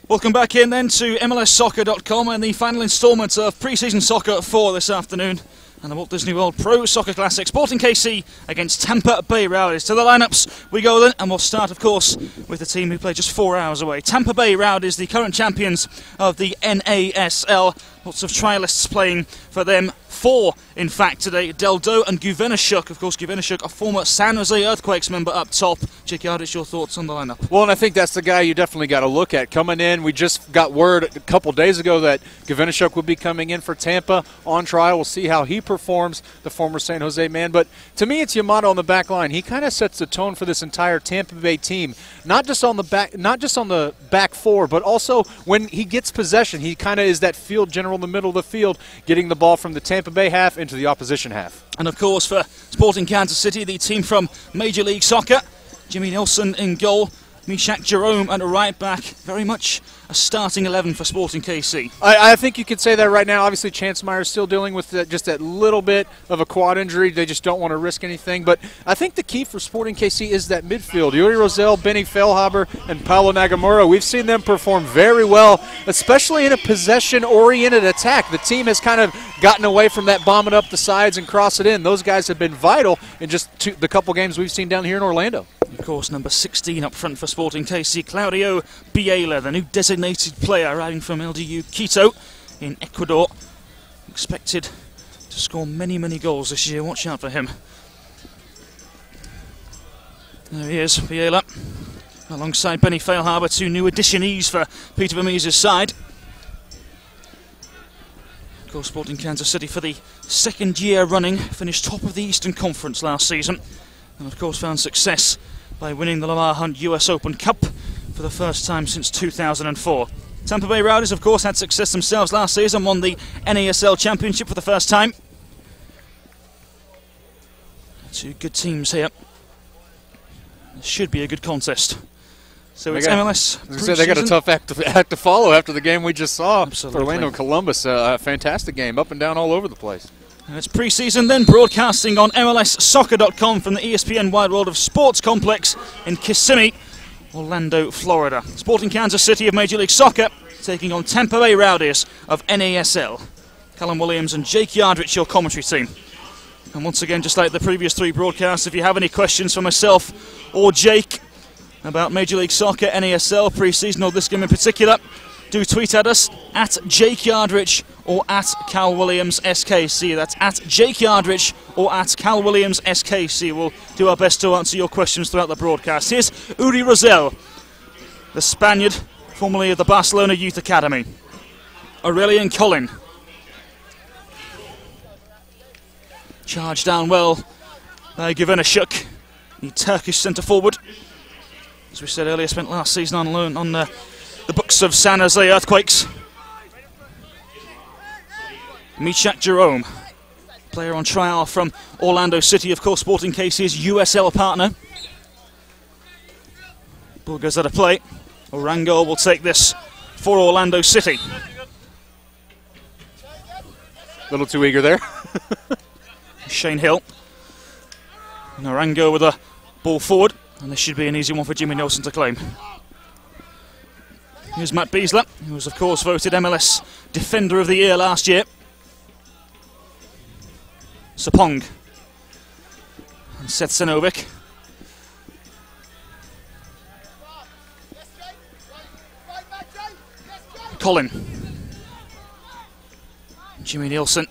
Welcome back in then to MLSsoccer.com and the final instalment of pre-season soccer for this afternoon. And the Walt Disney World Pro Soccer Classic, Sporting KC against Tampa Bay Rowdies. To the lineups we go then, and we'll start, of course, with the team who played just 4 hours away. Tampa Bay Rowdies, the current champions of the NASL. Lots of trialists playing for them. 4, in fact, today. Deldo and Guvenashuk. Of course, Guvenashuk, a former San Jose Earthquakes member up top. Jake Yardage, your thoughts on the lineup? Well, and I think that's the guy you definitely got to look at. Coming in, we just got word a couple days ago that Guvenashuk would be coming in for Tampa on trial. We'll see how he performs, the former San Jose man. But to me, it's Yamato on the back line. He kind of sets the tone for this entire Tampa Bay team. Not just on the back four, but also when he gets possession, he kind of is that field general in the middle of the field, getting the ball from the Tampa Bay half into the opposition half. And of course, for Sporting Kansas City, the team from Major League Soccer, Jimmy Nielsen in goal, Mishak Jerome at right back. Very much a starting 11 for Sporting KC. I think you could say that right now. Obviously, Chance Meyer's still dealing with just that little bit of a quad injury. They just don't want to risk anything. But I think the key for Sporting KC is that midfield. Yuri Rosell, Benny Fehlhaber, and Paulo Nagamura. We've seen them perform very well, especially in a possession-oriented attack. The team has kind of gotten away from that bombing up the sides and cross it in. Those guys have been vital in just the couple games we've seen down here in Orlando. Of course, number 16 up front for Sporting KC, Claudio Biela, the new designated player arriving from LDU Quito in Ecuador. Expected to score many, many goals this year. Watch out for him. There he is, Biela, alongside Benny Fehlhaber, 2 new additionees for Peter Vermeer's side. Of course, Sporting Kansas City for the 2nd year running finished top of the Eastern Conference last season. And of course found success by winning the Lamar Hunt US Open Cup for the first time since 2004. Tampa Bay Rowdies, of course, had success themselves last season, won the NASL Championship for the first time. 2 good teams here. It should be a good contest. So it's MLS. They got a tough act to follow after the game we just saw. Absolutely. For Orlando Columbus. A fantastic game, up and down all over the place. And it's pre-season then, broadcasting on MLSsoccer.com from the ESPN Wide World of Sports Complex in Kissimmee, Orlando, Florida. Sporting Kansas City of Major League Soccer taking on Tampa Bay Rowdies of NASL. Callum Williams and Jake Yardage, your commentary team. And once again, just like the previous 3 broadcasts, if you have any questions for myself or Jake about Major League Soccer, NASL, pre-season, or this game in particular, do tweet at us at Jake Yardage or at Cal Williams SKC. That's at Jake Yardage or at Cal Williams SKC. We'll do our best to answer your questions throughout the broadcast. Here's Uri Rosell, the Spaniard, formerly of the Barcelona Youth Academy. Aurelian Collin. Charged down well by Guvenashuk, the Turkish centre forward. As we said earlier, spent last season on loan on the books of San Jose Earthquakes. Mishak Jerome, player on trial from Orlando City, of course, Sporting KC's USL partner. Ball goes out of play. Orango will take this for Orlando City. A little too eager there. Shane Hill. And Orango with a ball forward, and this should be an easy one for Jimmy Nielsen to claim. Here's Matt Beasler, who was of course voted MLS Defender of the Year last year. Sapong and Seth Senovic. Colin. Jimmy Nielsen.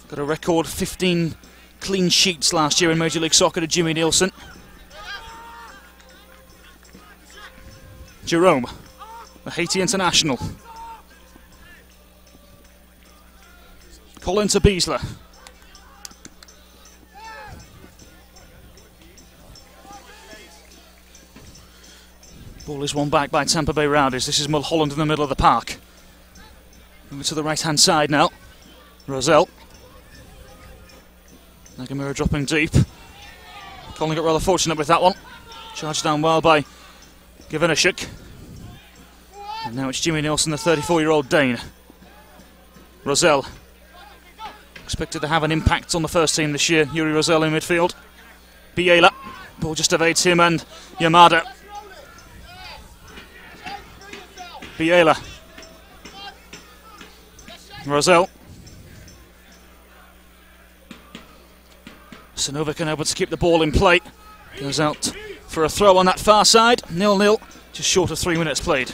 Got a record 15 clean sheets last year in Major League Soccer to Jimmy Nielsen. Jerome, the Haiti international. Colin to Beasler. Ball is won back by Tampa Bay Rowdies. This is Mulholland in the middle of the park. Over to the right-hand side now. Rosell. Nagamura dropping deep. Colin got rather fortunate with that one. Charged down well by Guvenashuk. And now it's Jimmy Nielsen, the 34-year-old Dane. Rosell. Expected to have an impact on the first team this year. Yuri Rosell in midfield. Biela. Ball just evades him and Yamada. Biela. Rosell. Sinovic unable to keep the ball in play. Goes out for a throw on that far side. 0-0, just short of 3 minutes played.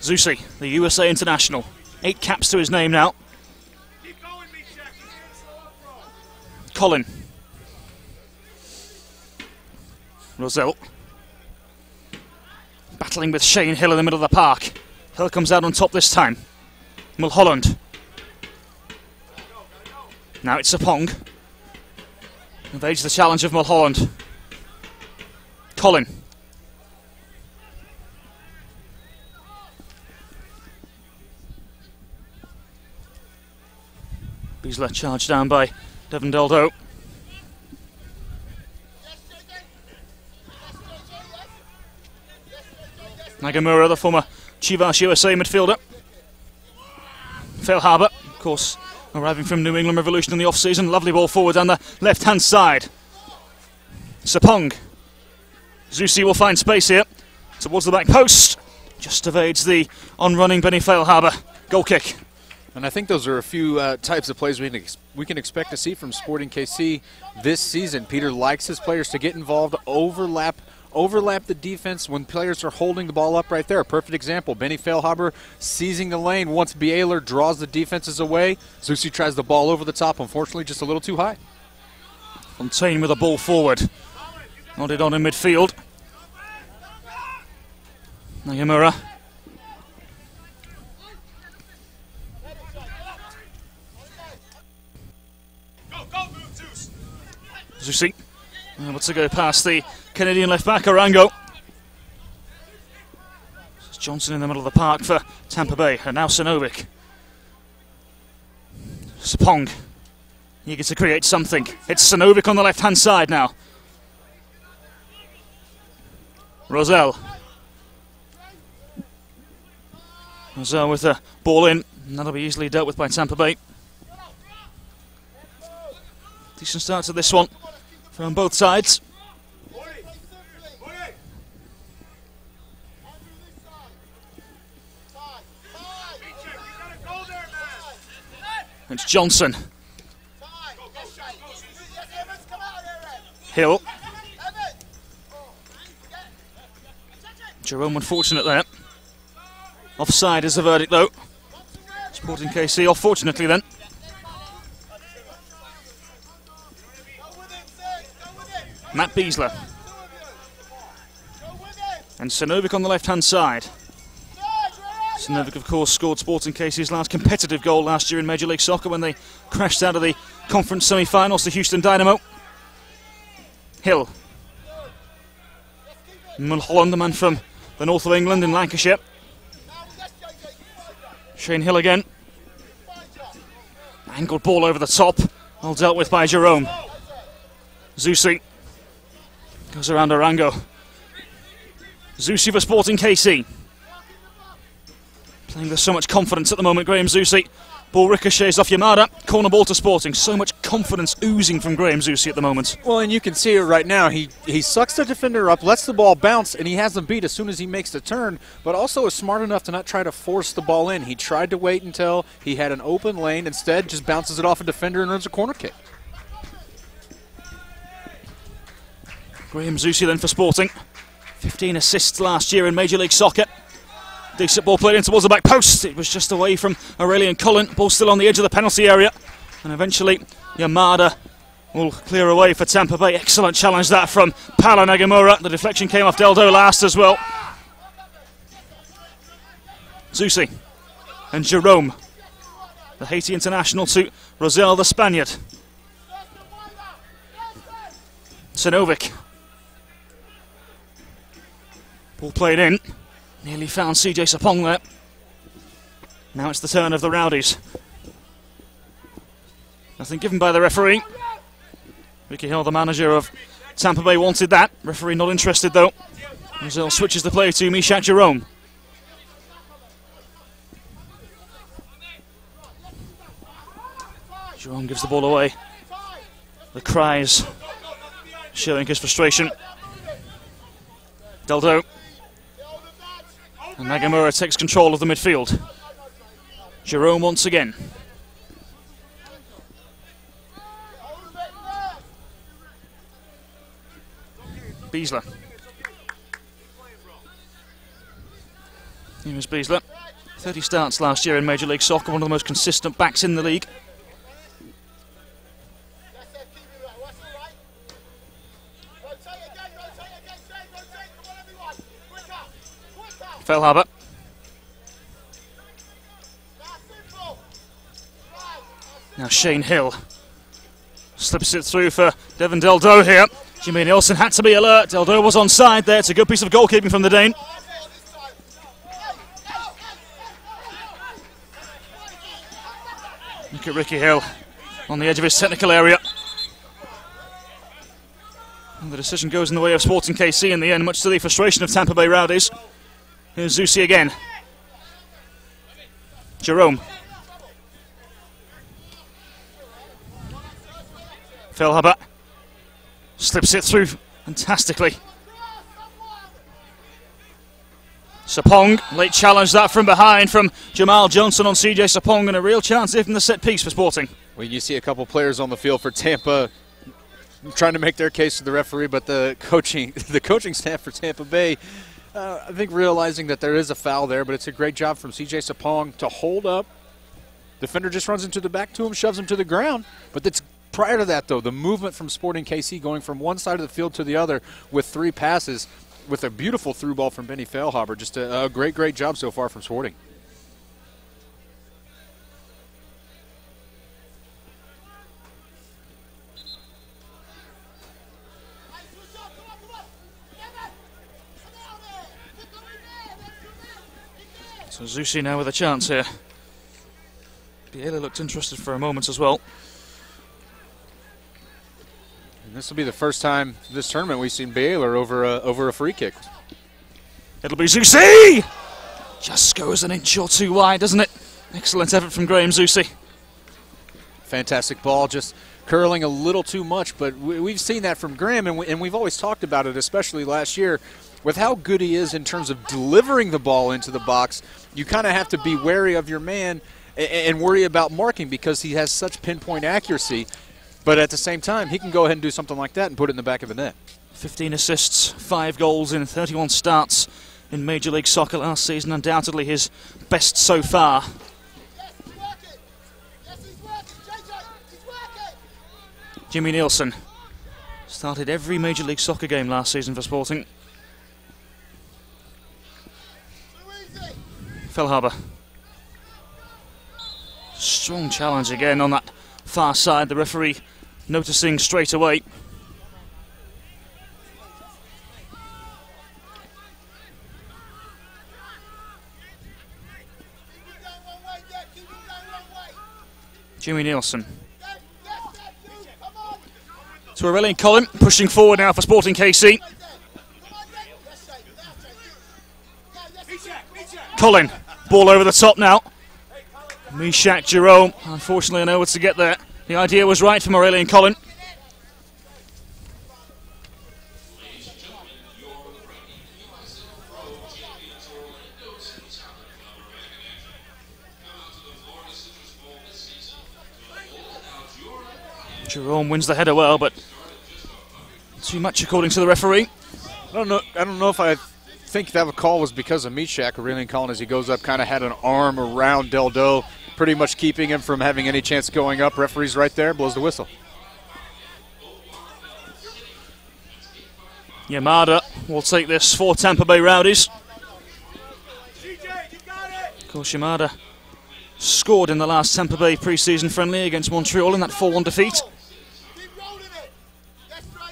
Zusi, the USA international. 8 caps to his name now. Colin. Rosell. Battling with Shane Hill in the middle of the park. Hill comes out on top this time. Mulholland. Now it's Sapong. Evades the challenge of Mulholland. Colin. Beasler charged down by Devon Deldo. Nagamura, the former Chivas USA midfielder. Fail Harbour, of course, arriving from New England Revolution in the off-season. Lovely ball forward down the left-hand side. Sapong. Zusi will find space here towards the back post. Just evades the on-running Benny Fail Harbour. Goal kick. And I think those are a few types of plays we can expect to see from Sporting KC this season. Peter likes his players to get involved, overlap the defense when players are holding the ball up right there. A perfect example, Benny Failhaber seizing the lane once Bialer draws the defenses away. Zusi tries the ball over the top, unfortunately just a little too high. Fontaine with a ball forward. Nodded on in midfield. Nagamura. Zusi able to go past the Canadian left back, Arango. This is Johnson in the middle of the park for Tampa Bay, and now Sinovic. Sapong, eager to create something. It's Sinovic on the left hand side now. Rosell. Rosell with the ball in, and that'll be easily dealt with by Tampa Bay. Decent start to this one from both sides. It's Johnson. Hill. Jerome unfortunate there. Offside is the verdict though. Sporting KC off fortunately then. Matt Beasler. And Sinovic on the left-hand side. Sinovic, of course, scored Sporting KC's last competitive goal last year in Major League Soccer when they crashed out of the conference semi-finals to Houston Dynamo. Hill. Mulholland, the man from the north of England in Lancashire. Shane Hill again. Angled ball over the top. All dealt with by Jerome. Zusi. Goes around Arango. Zusi for Sporting KC. Playing with so much confidence at the moment, Graham Zusi. Ball ricochets off Yamada. Corner ball to Sporting. So much confidence oozing from Graham Zusi at the moment. Well, and you can see it right now. He sucks the defender up, lets the ball bounce, and he has him beat as soon as he makes the turn, but also is smart enough to not try to force the ball in. He tried to wait until he had an open lane. Instead, just bounces it off a defender and runs a corner kick. Graham Zusi then for Sporting. 15 assists last year in Major League Soccer. Decent ball played in towards the back post. It was just away from Aurelian Cullen. Ball still on the edge of the penalty area. And eventually Yamada will clear away for Tampa Bay. Excellent challenge that from Paolo Nagamura. The deflection came off Deldo last as well. Zusi and Jerome. The Haiti international to Rosell, the Spaniard. Sinovic. Ball played in. Nearly found CJ Sapong there. Now it's the turn of the Rowdies. Nothing given by the referee. Ricky Hill, the manager of Tampa Bay, wanted that. Referee not interested though. Brazil switches the play to Mishak Jerome. Jerome gives the ball away. The cries showing his frustration. Deldo. And Nagamura takes control of the midfield. Jerome once again. Beasler. Here is Beasler. 30 starts last year in Major League Soccer, one of the most consistent backs in the league. Fehlhaber. Now Shane Hill slips it through for Devon Deldo here. Jimmy Nielsen had to be alert. Deldo was onside there. It's a good piece of goalkeeping from the Dane. Look at Ricky Hill on the edge of his technical area. And the decision goes in the way of Sporting KC in the end, much to the frustration of Tampa Bay Rowdies. Here's Zusi again. Jerome. Fehlhaber slips it through fantastically. Sapong, late challenge that from behind from Jamal Johnson on CJ Sapong, and a real chance here from the set piece for Sporting. Well, you see a couple players on the field for Tampa trying to make their case to the referee, but the coaching staff for Tampa Bay, I think realizing that there is a foul there, but it's a great job from CJ Sapong to hold up. Defender just runs into the back to him, shoves him to the ground, but that's prior to that, though, the movement from Sporting KC going from one side of the field to the other with 3 passes with a beautiful through ball from Benny Fehlhaber. Just a great job so far from Sporting. So Zusi now with a chance here. Biela looked interested for a moment as well. And this will be the first time this tournament we've seen Baylor over a free kick. It'll be Zusi! Just goes an inch or two wide, doesn't it? Excellent effort from Graham Zusi. Fantastic ball, just curling a little too much, but we've seen that from Graham, and we've always talked about it, especially last year, with how good he is in terms of delivering the ball into the box. You kind of have to be wary of your man and worry about marking because he has such pinpoint accuracy. But at the same time, he can go ahead and do something like that and put it in the back of the net. 15 assists, 5 goals in 31 starts in Major League Soccer last season. Undoubtedly his best so far. Jimmy Nielsen started every Major League Soccer game last season for Sporting. Fehlhaber. Strong challenge again on that far side. The referee noticing straight away. Jimmy Nielsen. To Aurelian Collin, pushing forward now for Sporting KC. Collin, ball over the top now. Mishak Jerome, unfortunately unable to get there. The idea was right from Aurelian Collin. Jerome wins the header well, but too much according to the referee. I don't know if I think that call was because of Mishak. Aurelian Collin, as he goes up, kind of had an arm around Deldo, pretty much keeping him from having any chance going up. Referee's right there, blows the whistle. Yamada will take this for Tampa Bay Rowdies. Of course, Yamada scored in the last Tampa Bay pre-season friendly against Montreal in that 4-1 defeat.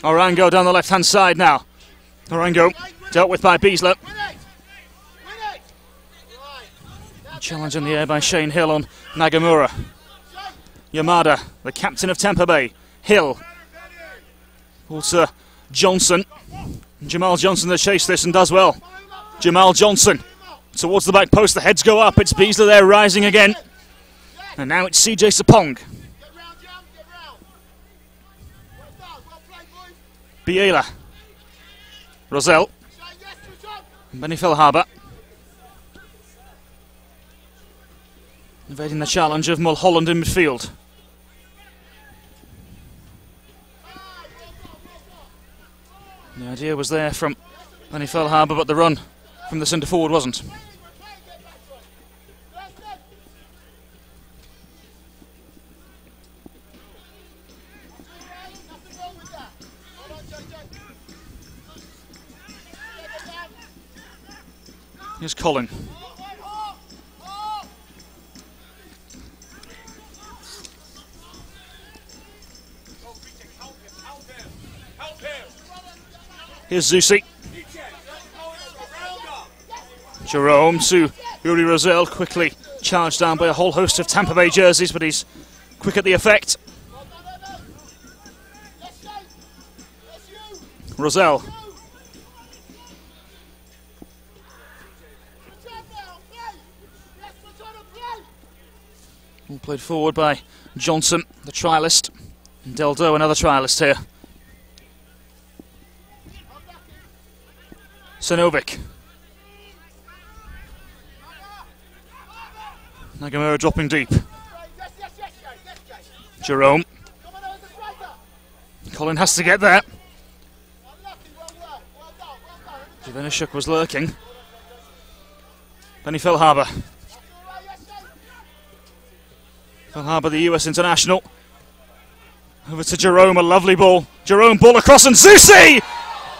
Orango down the left-hand side now. Orango dealt with by Beasler. Challenge in the air by Shane Hill on Nagamura. Yamada, the captain of Tampa Bay. Hill. Also Johnson. Jamal Johnson to chase this and does well. Jamal Johnson towards the back post. The heads go up. It's Beasler there rising again. And now it's CJ Sapong. Biela. Rosell. Benny Feilhaber. Evading the challenge of Mulholland in midfield. The idea was there from Benny Feilhaber, but the run from the centre forward wasn't. Here's Colin. Here's Zusi. Jerome to Uri Rosell, quickly charged down by a whole host of Tampa Bay jerseys, but he's quick at the effect. Rosell. All played forward by Johnson, the trialist, and Deldo, another trialist here. Sanovic. Nagamura dropping deep. Jerome. Colin has to get there. Givenishuk was lurking. Benny Feilhaber. Feilhaber, the US international. Over to Jerome, a lovely ball. Jerome, ball across, and Zusi!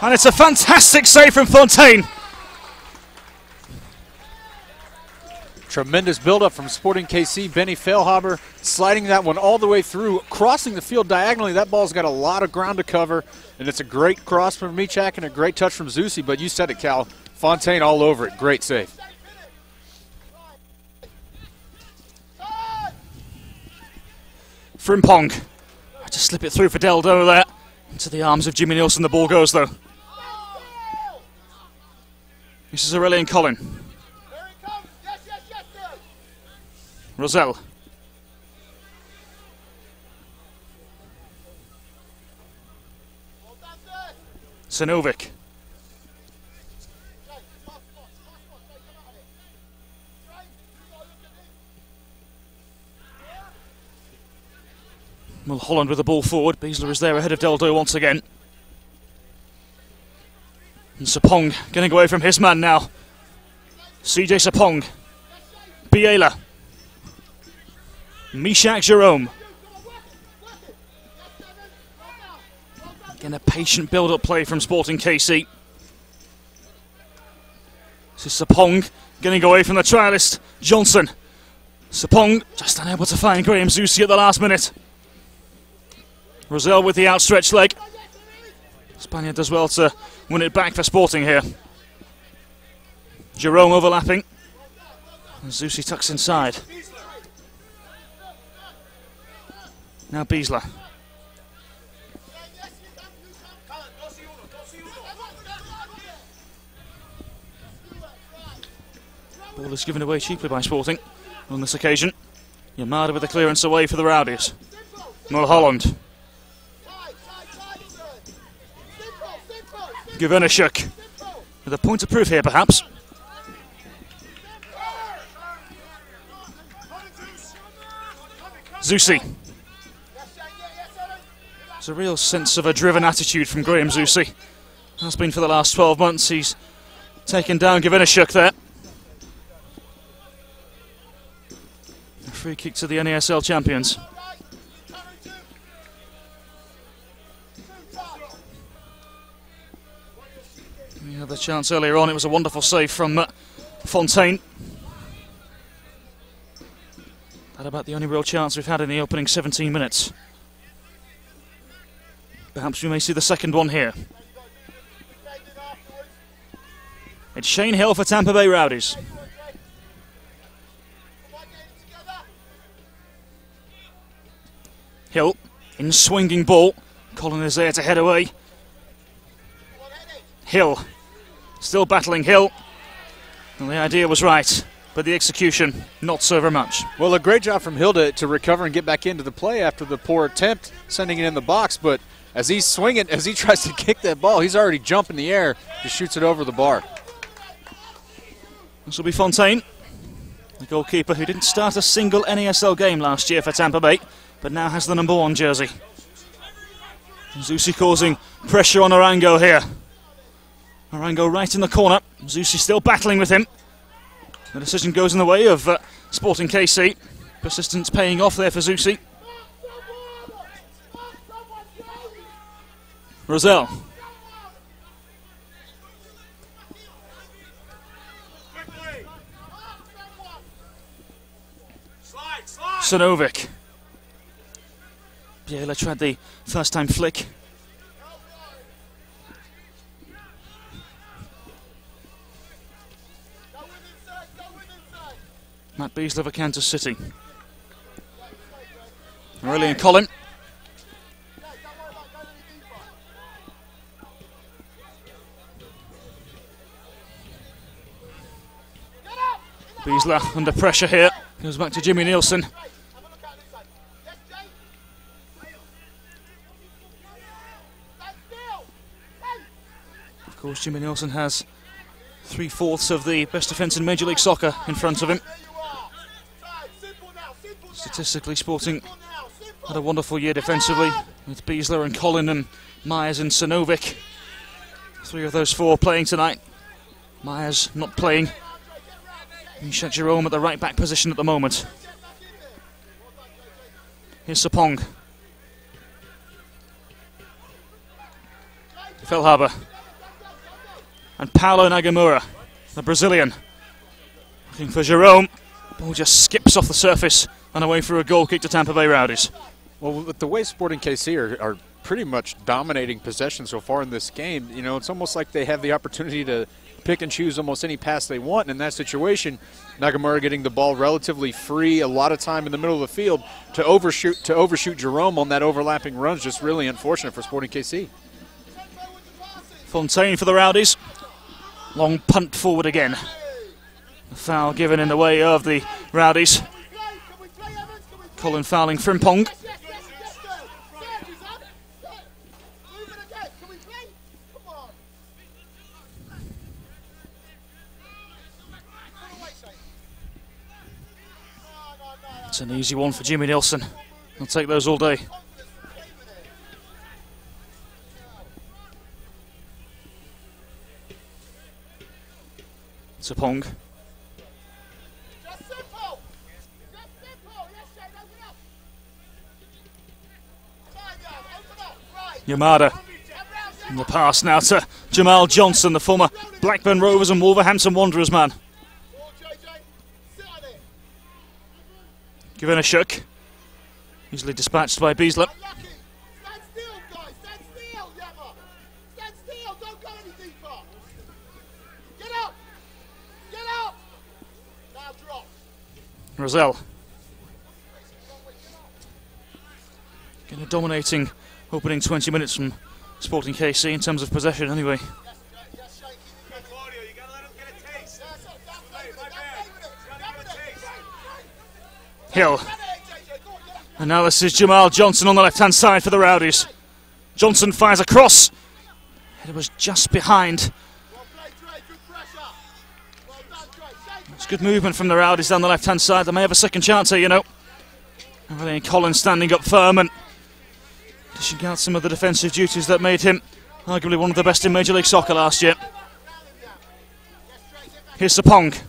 And it's a fantastic save from Fontaine. Tremendous build-up from Sporting KC. Benny Feilhaber sliding that one all the way through, crossing the field diagonally. That ball's got a lot of ground to cover, and it's a great cross from Michak and a great touch from Zusi. But you said it, Cal. Fontaine all over it. Great save. Frimpong. Had to slip it through for Deldo there. Into the arms of Jimmy Nielsen. The ball goes, though. This is Aurelian Colin. Rosell. Sanovic. Mulholland with the ball forward. Beasler is there ahead of Deldo once again. And Sapong getting away from his man now. CJ Sapong. Biela. Michak Jerome. Again, a patient build-up play from Sporting KC. This is Sapong getting away from the trialist Johnson. Sapong just unable to find Graham Zusi at the last minute. Rosell with the outstretched leg. Spaniard does well to win it back for Sporting here. Jerome overlapping. And Zusi tucks inside. Now Beasler. Ball is given away cheaply by Sporting on this occasion. Yamada with the clearance away for the Rowdies. Mulholland. Givenishuk with a point of proof here, perhaps. Zusi. There's a real sense of a driven attitude from Graham Zusi. Has been for the last 12 months. He's taken down Givenishuk there. A free kick to the NASL champions. We had the chance earlier on. It was a wonderful save from Fontaine. That about the only real chance we've had in the opening 17 minutes. Perhaps we may see the second one here. It's Shane Hill for Tampa Bay Rowdies. Hill in swinging ball. Colin is there to head away. Hill still battling Hill. And the idea was right. but the execution not so very much. Well, a great job from Hilda to recover and get back into the play after the poor attempt, sending it in the box, but as he's swinging, as he tries to kick that ball, he's already jumped in the air, just shoots it over the bar. This will be Fontaine, the goalkeeper who didn't start a single NASL game last year for Tampa Bay, but now has the number 1 jersey. Zusi causing pressure on Arango here. Arango right in the corner. Zusi still battling with him. The decision goes in the way of Sporting KC. Persistence paying off there for Zusi. Rosell. Sanovic. Biela tried the first time flick. Matt Beasley for Kansas City. Aurelian Collin. Beasley under pressure here. Goes back to Jimmy Nielsen. Of course, Jimmy Nielsen has 3/4 of the best defence in Major League Soccer in front of him. Statistically, Sporting had a wonderful year defensively with Beasley and Collin and Myers and Sanovic. 3 of those 4 playing tonight. Myers not playing. Misha Jerome at the right back position at the moment. Here's Sapong. Felhaber. And Paulo Nagamura, the Brazilian. Looking for Jerome. Ball just skips off the surface and away for a goal kick to Tampa Bay Rowdies. Well, with the way Sporting KC are pretty much dominating possession so far in this game, you know, it's almost like they have the opportunity to pick and choose almost any pass they want. And in that situation, Nagamura getting the ball relatively free, a lot of time in the middle of the field to overshoot Jerome on that overlapping run is just really unfortunate for Sporting KC. Fontaine for the Rowdies. Long punt forward again. A foul given in the way of the Rowdies. Colin fouling Frimpong. It's an easy one for Jimmy Nielsen. I'll take those all day. Sapong. Yamada. And the pass now to Jamal Johnson, the former Blackburn Rovers and Wolverhampton Wanderers man. Givenashuk. Easily dispatched by Beasley. Rosell. Getting a dominating opening 20 minutes from Sporting KC in terms of possession anyway. Hill. And now this is Jamal Johnson on the left-hand side for the Rowdies. Johnson fires across. It was just behind. It's good movement from the Rowdies down the left-hand side. They may have a second chance here, you know. And Collins standing up firm and dishing out some of the defensive duties that made him arguably one of the best in Major League Soccer last year. Here's Sapong.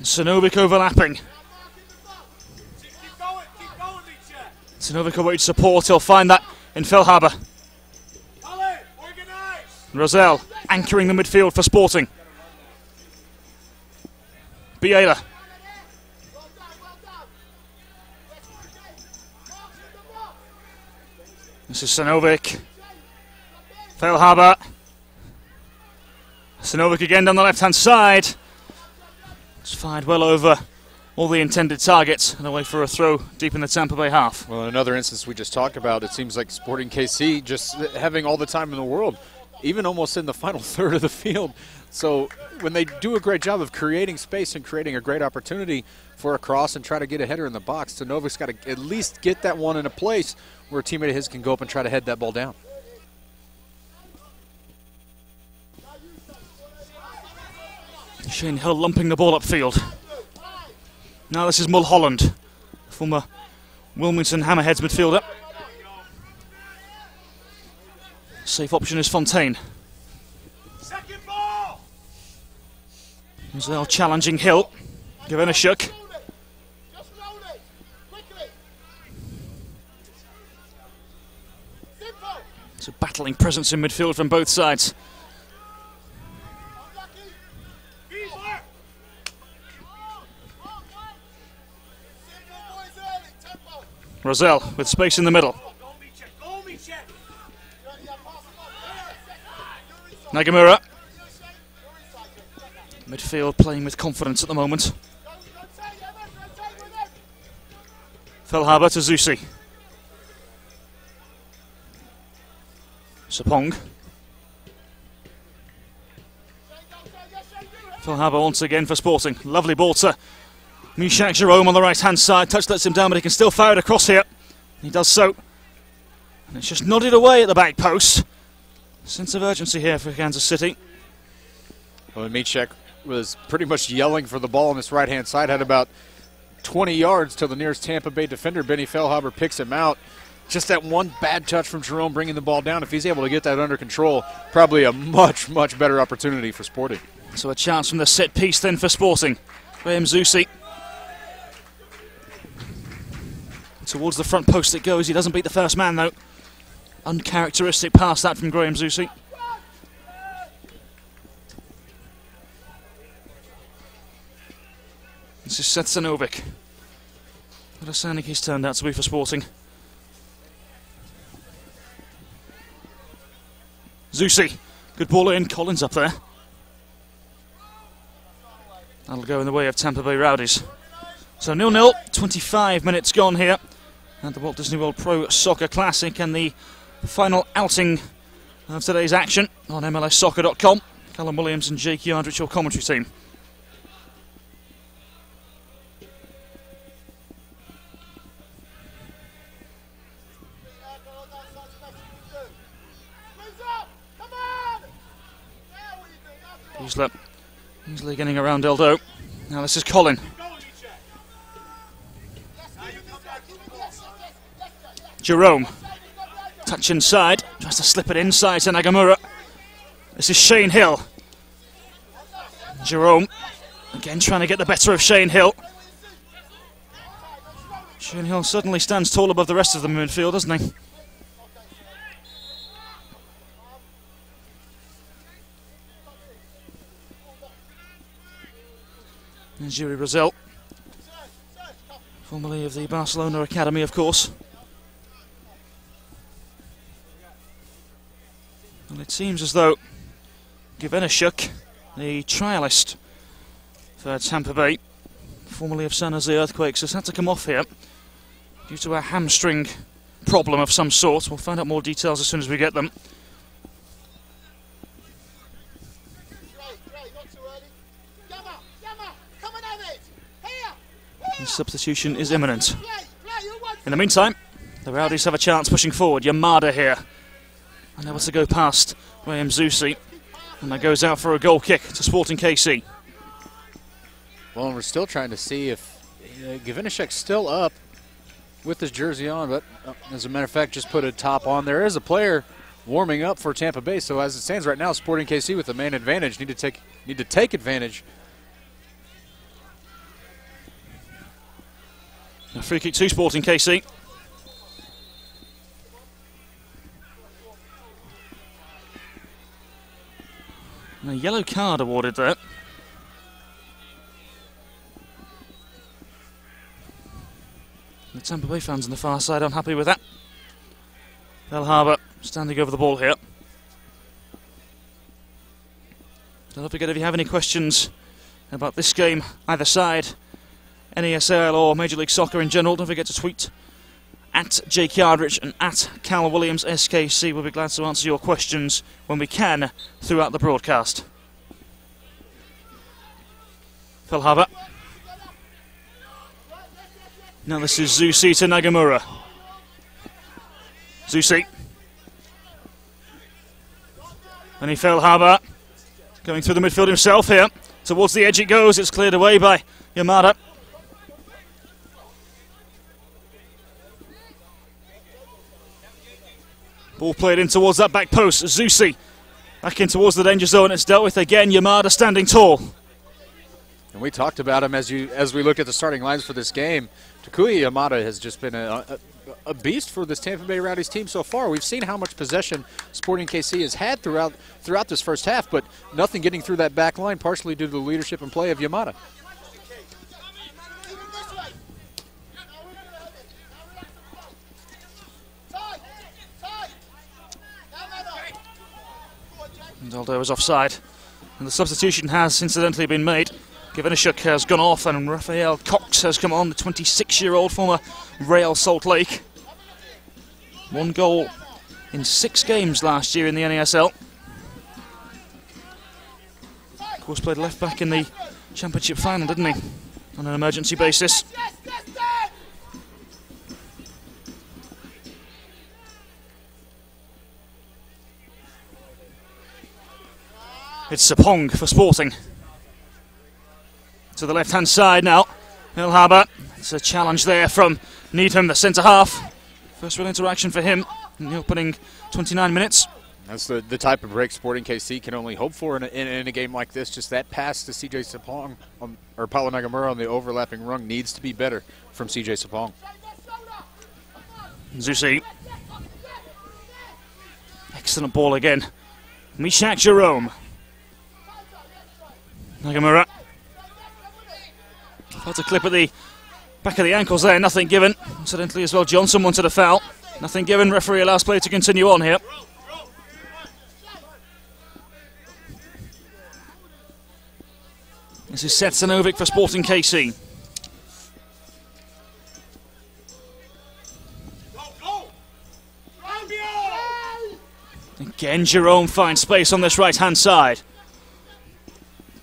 Sanovic overlapping. Sanovic away to support. He'll find that in Felhaber. Rosell anchoring the midfield for Sporting. Biela. This is Sanovic. Felhaber. Sanovic again down the left-hand side. It's fired well over all the intended targets and away for a throw deep in the Tampa Bay half. Well, in another instance we just talked about, it seems like Sporting KC just having all the time in the world. even almost in the final third of the field. So when they do a great job of creating space and creating a great opportunity for a cross and try to get a header in the box, Tanovic's got to at least get that one in a place where a teammate of his can go up and try to head that ball down. Shane Hill lumping the ball upfield. Now this is Mulholland, former Wilmington Hammerheads midfielder. Safe option is Fontaine. Rosell challenging Hill. Gavenishuk. It's a battling presence in midfield from both sides. Rosell with space in the middle. Nagamura. Midfield playing with confidence at the moment. Felhaber to Zusi. Sapong. Felhaber once again for Sporting. Lovely ball to Mishak Jerome on the right hand side. Touch lets him down, but he can still fire it across here. He does so. And it's just nodded away at the back post. Sense of urgency here for Kansas City. Well, Mishak was pretty much yelling for the ball on this right hand side. Had about 20 yards till the nearest Tampa Bay defender, Benny Felhaber, picks him out. Just that one bad touch from Jerome bringing the ball down. If he's able to get that under control, probably a much, much better opportunity for Sporting. So a chance from the set piece then for Sporting. Graham Zusi. Towards the front post it goes. He doesn't beat the first man though. Uncharacteristic pass that from Graham Zusi. This is Seth Sanovic. What a sounding he's turned out to be for Sporting. Zusi. Good ball in. Collins up there. That'll go in the way of Tampa Bay Rowdies. So 0-0, 25 minutes gone here at the Walt Disney World Pro Soccer Classic, and the final outing of today's action on MLSsoccer.com. Callum Williams and Jake Yardrich, your commentary team. Beasler easily getting around Eldo. Now this is Colin. Jerome. Touch inside. Tries to slip it inside to Nagamura. This is Shane Hill. Jerome. Again trying to get the better of Shane Hill. Shane Hill suddenly stands tall above the rest of the midfield, doesn't he? And Jiri Rosell, formerly of the Barcelona Academy, of course. Well, it seems as though Gavenishuk, the trialist for Tampa Bay, formerly of San Jose Earthquakes, has had to come off here due to a hamstring problem of some sort. We'll find out more details as soon as we get them. The substitution is imminent. In the meantime, the Rowdies have a chance pushing forward. Yamada here. Unable to go past Graham Zusi. And that goes out for a goal kick to Sporting KC. Well, and we're still trying to see if Gavenishek's still up with his jersey on, but as a matter of fact, just put a top on. There is a player warming up for Tampa Bay, so as it stands right now, Sporting KC with the man advantage need to take advantage. A free kick to Sporting KC. And a yellow card awarded there. The Tampa Bay fans on the far side unhappy with that. Felhaber standing over the ball here. Don't forget, if you have any questions about this game, either side, NASL or Major League Soccer in general, don't forget to tweet at Jake Yardrich and at Cal Williams SKC. We'll be glad to answer your questions when we can throughout the broadcast. Phil Harbour. Now this is Zusi to Nagamura. Zusi. And he Phil Harbour going through the midfield himself here. Towards the edge it goes. It's cleared away by Yamada. Ball played in towards that back post. Zusi back in towards the danger zone. It's dealt with again. Yamada standing tall. And we talked about him as we looked at the starting lines for this game. Takuya Yamada has just been a beast for this Tampa Bay Rowdies team so far. We've seen how much possession Sporting KC has had throughout this first half, but nothing getting through that back line, partially due to the leadership and play of Yamada. Aldo is offside, and the substitution has incidentally been made. Givenishuk has gone off, and Raphael Cox has come on, the 26-year-old former Real Salt Lake. 1 goal in 6 games last year in the NASL. Of course, played left back in the championship final, didn't he? On an emergency basis. It's Sapong for Sporting. To the left-hand side now. Phil Harbour. It's a challenge there from Needham, the centre-half. First real interaction for him in the opening 29 minutes. That's the type of break Sporting KC can only hope for in a game like this. Just that pass to CJ Sapong, or Paulo Nagamura on the overlapping rung needs to be better from CJ Sapong. Zusi. Excellent ball again. Mishak Jerome. Nagamura. Felt a clip at the back of the ankles there, nothing given. Incidentally as well, Johnson wanted a foul. Nothing given, referee allows play to continue on here. This is Setsanovic for Sporting KC. Again, Jerome finds space on this right-hand side.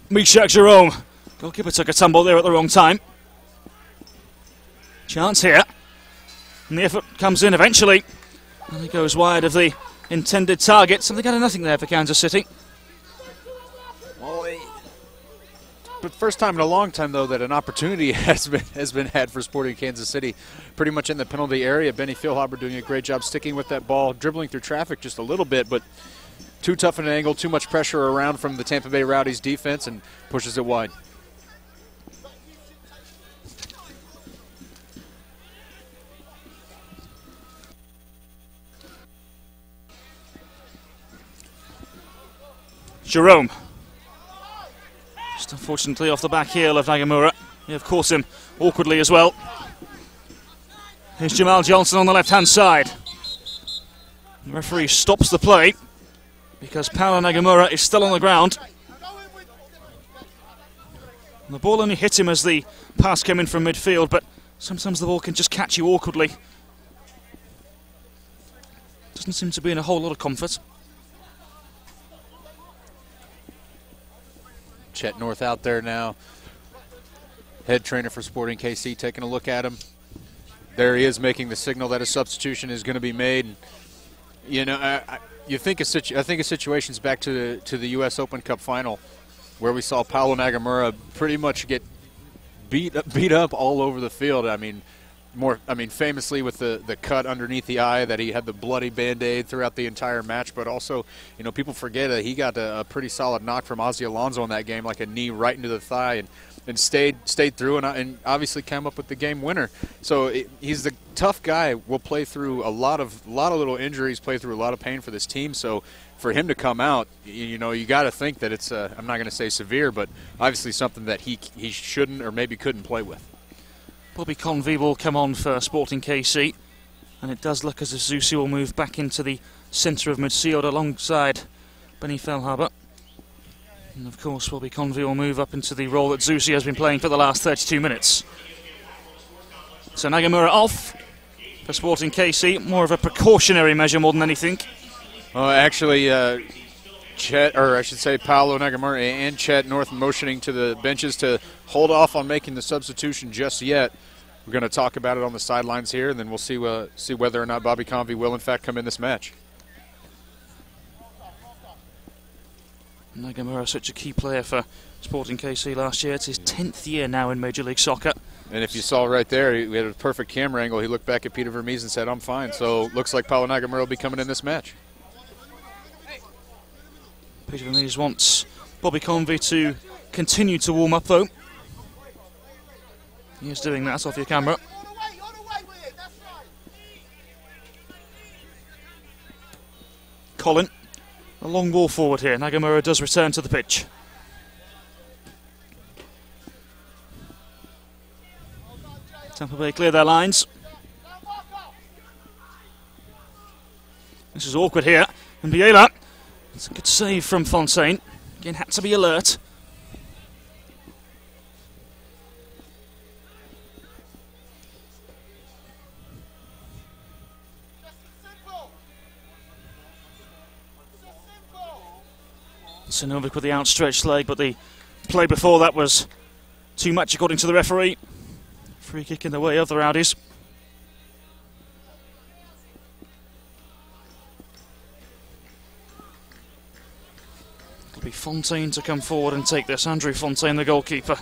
Mishak Jerome. Goalkeeper took a tumble there at the wrong time. Chance here. And the effort comes in eventually. And it goes wide of the intended target. Something out of nothing there for Kansas City. But first time in a long time, though, that an opportunity has been had for Sporting Kansas City. Pretty much in the penalty area. Benny Philhaber doing a great job sticking with that ball, dribbling through traffic just a little bit, but too tough an angle, too much pressure around from the Tampa Bay Rowdies defense, and pushes it wide. Jerome. Just unfortunately off the back heel of Nagamura. He have caught him awkwardly as well. Here's Jamal Johnson on the left-hand side. The referee stops the play because Paulo Nagamura is still on the ground. And the ball only hit him as the pass came in from midfield, but sometimes the ball can just catch you awkwardly. Doesn't seem to be in a whole lot of comfort. Chet North out there now. Head trainer for Sporting KC taking a look at him. There he is making the signal that a substitution is going to be made. You know, I think of situations back to the U.S. Open Cup final where we saw Paulo Nagamura pretty much get beat up all over the field. I mean, famously with the cut underneath the eye, that he had the bloody Band-Aid throughout the entire match, but also, you know, people forget that he got a pretty solid knock from Ozzy Alonso in that game, like a knee right into the thigh, and stayed through and obviously came up with the game winner. So he's the tough guy. Will play through a lot of little injuries, play through a lot of pain for this team. So for him to come out, you know, you got to think that it's I'm not going to say severe, but obviously something that he shouldn't or maybe couldn't play with. Bobby Convey will come on for Sporting KC, and it does look as if Zusi will move back into the centre of midfield alongside Benny Philhaber. And of course, Bobby Convey will move up into the role that Zusi has been playing for the last 32 minutes. So Nagamura off. for Sporting KC. More of a precautionary measure more than anything. Actually, Chet, or I should say Paolo Nagamura and Chet North motioning to the benches to hold off on making the substitution just yet. We're going to talk about it on the sidelines here, and then we'll see whether or not Bobby Convey will, in fact, come in this match. Nagamura, such a key player for Sporting KC last year. It's his 10th year now in Major League Soccer. And if you saw right there, we had a perfect camera angle. He looked back at Peter Vermees and said, "I'm fine." So looks like Paolo Nagamura will be coming in this match. Peter Vermees wants Bobby Convey to continue to warm up, though. He is doing that off your camera. Colin, a long ball forward here. Nagamura does return to the pitch. Tampa Bay clear their lines. This is awkward here. And Biela, it's a good save from Fontaine. Again, had to be alert. Sinovic with the outstretched leg, but the play before that was too much according to the referee. Free kick in the way of the Rowdies. It'll be Fontaine to come forward and take this. Andrew Fontaine, the goalkeeper.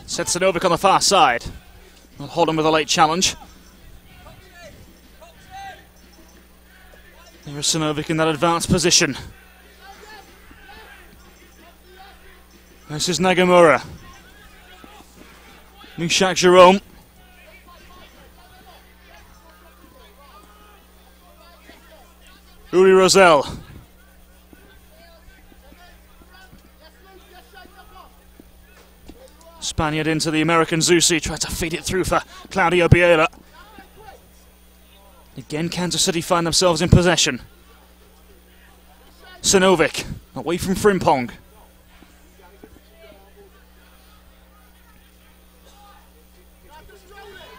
Sets Sinovic on the far side. We'll hold him with a late challenge. There is Sinovic in that advanced position. This is Nagamura. Mushak Jerome. Uri Rosell. Spaniard into the American Zusi, tried to feed it through for Claudio Biela. Again, Kansas City find themselves in possession. Sinovic, away from Frimpong.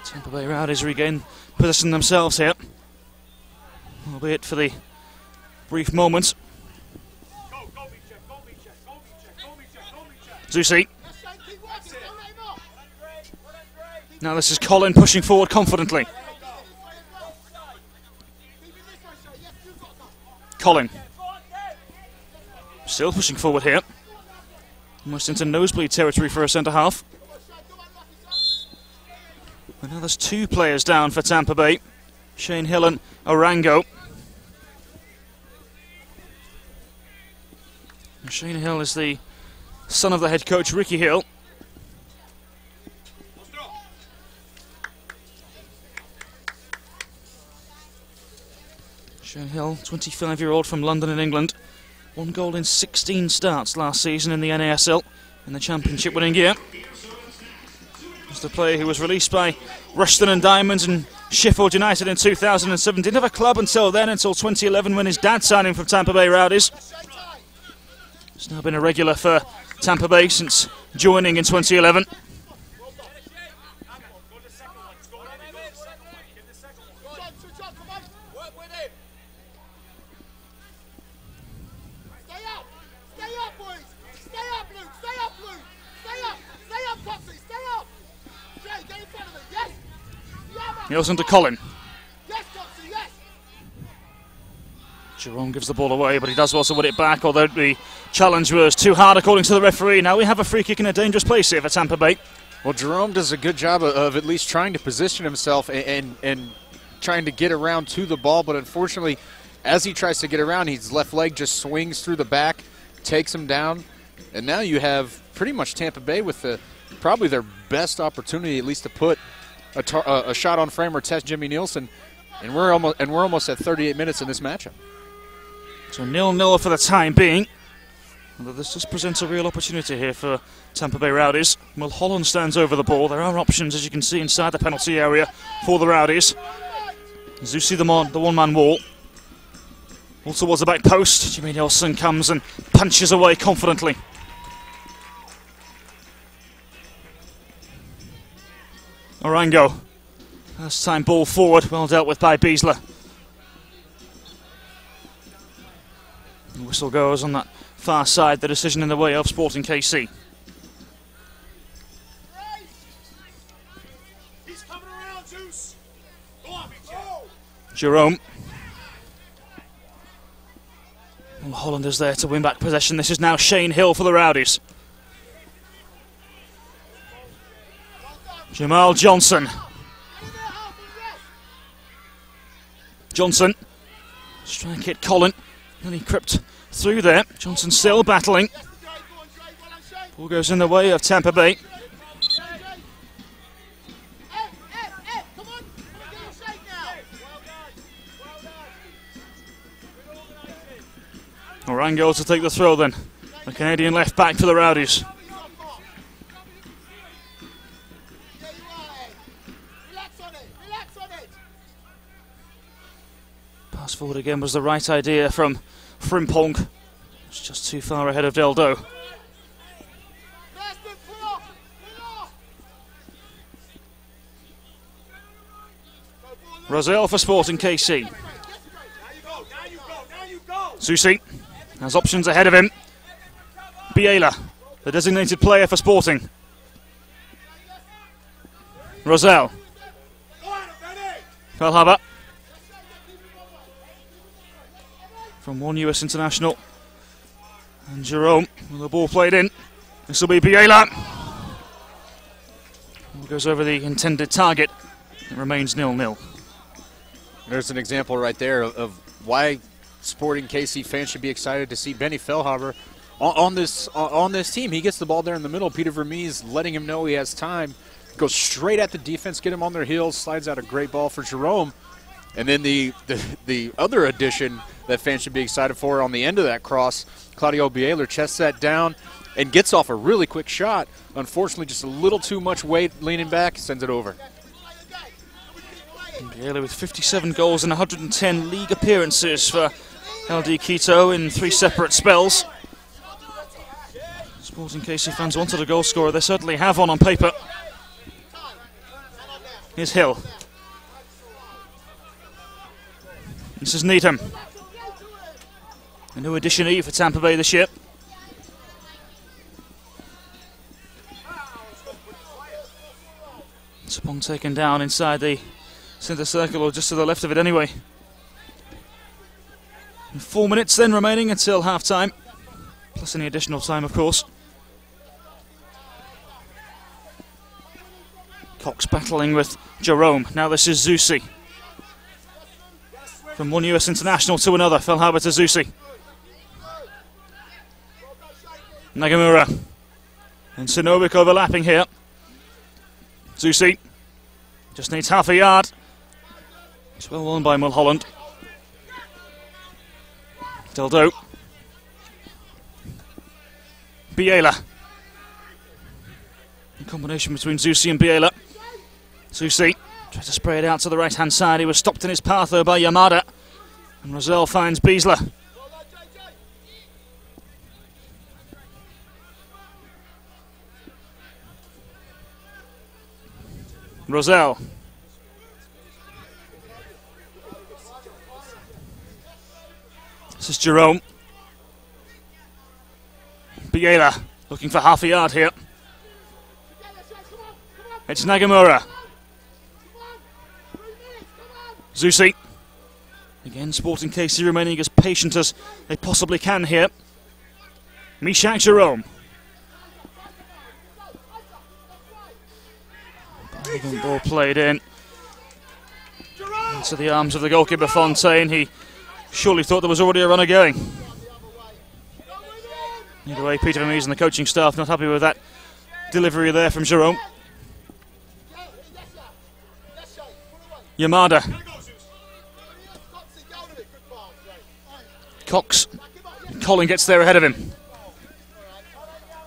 Tampa Bay Rowdies regain possession themselves here, albeit for the brief moment. Zusi. Now this is Colin pushing forward confidently. Colin. Still pushing forward here. Almost into nosebleed territory for a centre-half. And now there's two players down for Tampa Bay. Shane Hill and Orango. And Shane Hill is the son of the head coach, Ricky Hill. Shane Hill, 25-year-old from London in England. 1 goal in 16 starts last season in the NASL in the championship winning year. He's the player who was released by Rushden and Diamonds and Sheffield United in 2007. Didn't have a club until then, until 2011 when his dad signed him from Tampa Bay Rowdies. He's now been a regular for Tampa Bay since joining in 2011. Nielsen to Colin. Jerome gives the ball away, but he does also win it back, although the challenge was too hard according to the referee. Now we have a free kick in a dangerous place here for Tampa Bay. Well, Jerome does a good job of at least trying to position himself and trying to get around to the ball, but unfortunately as he tries to get around, his left leg just swings through the back, takes him down, and now you have pretty much Tampa Bay with probably their best opportunity, at least to put a shot on frame or test Jimmy Nielsen, and we're almost at 38 minutes in this matchup. So 0-0 for the time being. Although this just presents a real opportunity here for Tampa Bay Rowdies. Mulholland stands over the ball. There are options, as you can see, inside the penalty area for the Rowdies. Zusi the one-man wall. All towards the back post. Jimmy Nielsen comes and punches away confidently. Orango. First time ball forward, well dealt with by Beasler. The whistle goes on that far side, the decision in the way of Sporting KC. He's coming around, Zeus. Go on, Jerome. Well, Holland is there to win back possession. This is now Shane Hill for the Rowdies. Jamal Johnson. Johnson. Strike hit Colin. And he crept through there. Johnson still battling. Ball goes in the way of Tampa Bay. Orango to take the throw then. The Canadian left back for the Rowdies. Pass forward again was the right idea from Frimpong. It's just too far ahead of Deldo. Roselle for Sporting KC. Zusi has options ahead of him. Biela, the designated player for Sporting. Roselle. Felhaber. From one US international. And Jerome with the ball played in. This will be Biela. Ball goes over the intended target. It remains 0-0. There's an example right there of why Sporting KC fans should be excited to see Benny Felhaber on this team. He gets the ball there in the middle. Peter Vermees letting him know he has time. Goes straight at the defense, get him on their heels, slides out a great ball for Jerome. And then the other addition that fans should be excited for on the end of that cross, Claudio Biela chests that down and gets off a really quick shot. Unfortunately, just a little too much weight leaning back, sends it over. Biela with 57 goals and 110 league appearances for LD Quito in 3 separate spells. Sporting KC fans wanted a goal scorer. They certainly have one on paper. Here's Hill. This is Needham. A new addition for Tampa Bay this year. Sapong taken down inside the centre circle, or just to the left of it anyway. And 4 minutes then remaining until half time, plus any additional time of course. Cox battling with Jerome. Now this is Zusi. From one US international to another, Felhaber to Zusi. Nagamura. And Sinowik overlapping here. Zusi. Just needs half a yard. It's well won by Mulholland. Deldo. Biela. A combination between Zusi and Biela. Zusi tried to spray it out to the right-hand side. He was stopped in his path though by Yamada. And Roselle finds Beasler. Roselle. This is Jerome. Biela looking for half a yard here. It's Nagamura. Zusi. Again, Sporting KC remaining as patient as they possibly can here. Mishak Jerome. Ball played in into the arms of the goalkeeper Fontaine. He Surely thought there was already a runner going. Either way, Peter Vermees and the coaching staff not happy with that delivery there from Jerome. Yamada. Cox. Colin gets there ahead of him.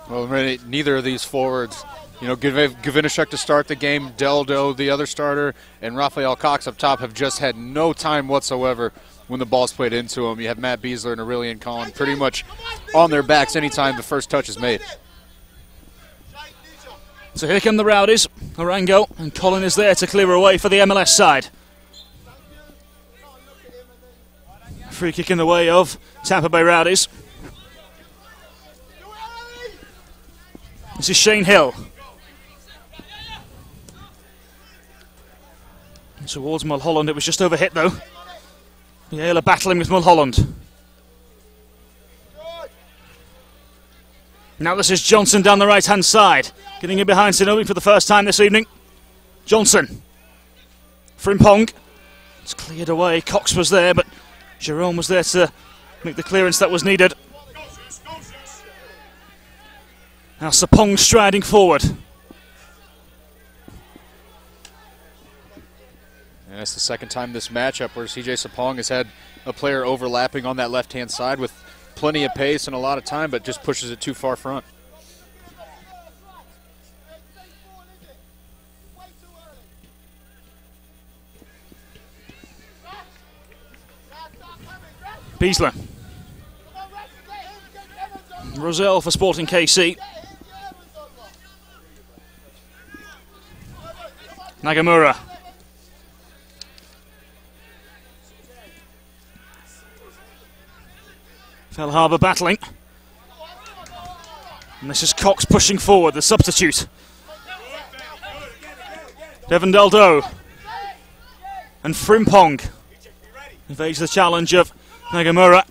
Well, really, neither of these forwards, you know, Gavinashuk to start the game, Deldo, the other starter, and Rafael Cox up top have just had no time whatsoever when the ball's played into them. You have Matt Beasler and Aurelian Collin pretty much on their backs anytime the first touch is made. So here come the Rowdies. Orango, and Colin is there to clear away for the MLS side. Free kick in the way of Tampa Bay Rowdies. This is Shane Hill. Towards Mulholland, it was just overhit though. Yale are battling with Mulholland. Now this is Johnson down the right hand side. Getting in behind Sonobi for the first time this evening. Johnson. Frimpong. It's cleared away. Cox was there, but Jerome was there to make the clearance that was needed. Now Sapong striding forward. And that's the second time this matchup where CJ Sapong has had a player overlapping on that left-hand side with plenty of pace and a lot of time, but just pushes it too far front. Beasler. Roselle for Sporting KC. Nagamura. Fell Harbour battling. And this is Cox pushing forward, the substitute. Devon Deldo. And Frimpong evades the challenge of Nagamura.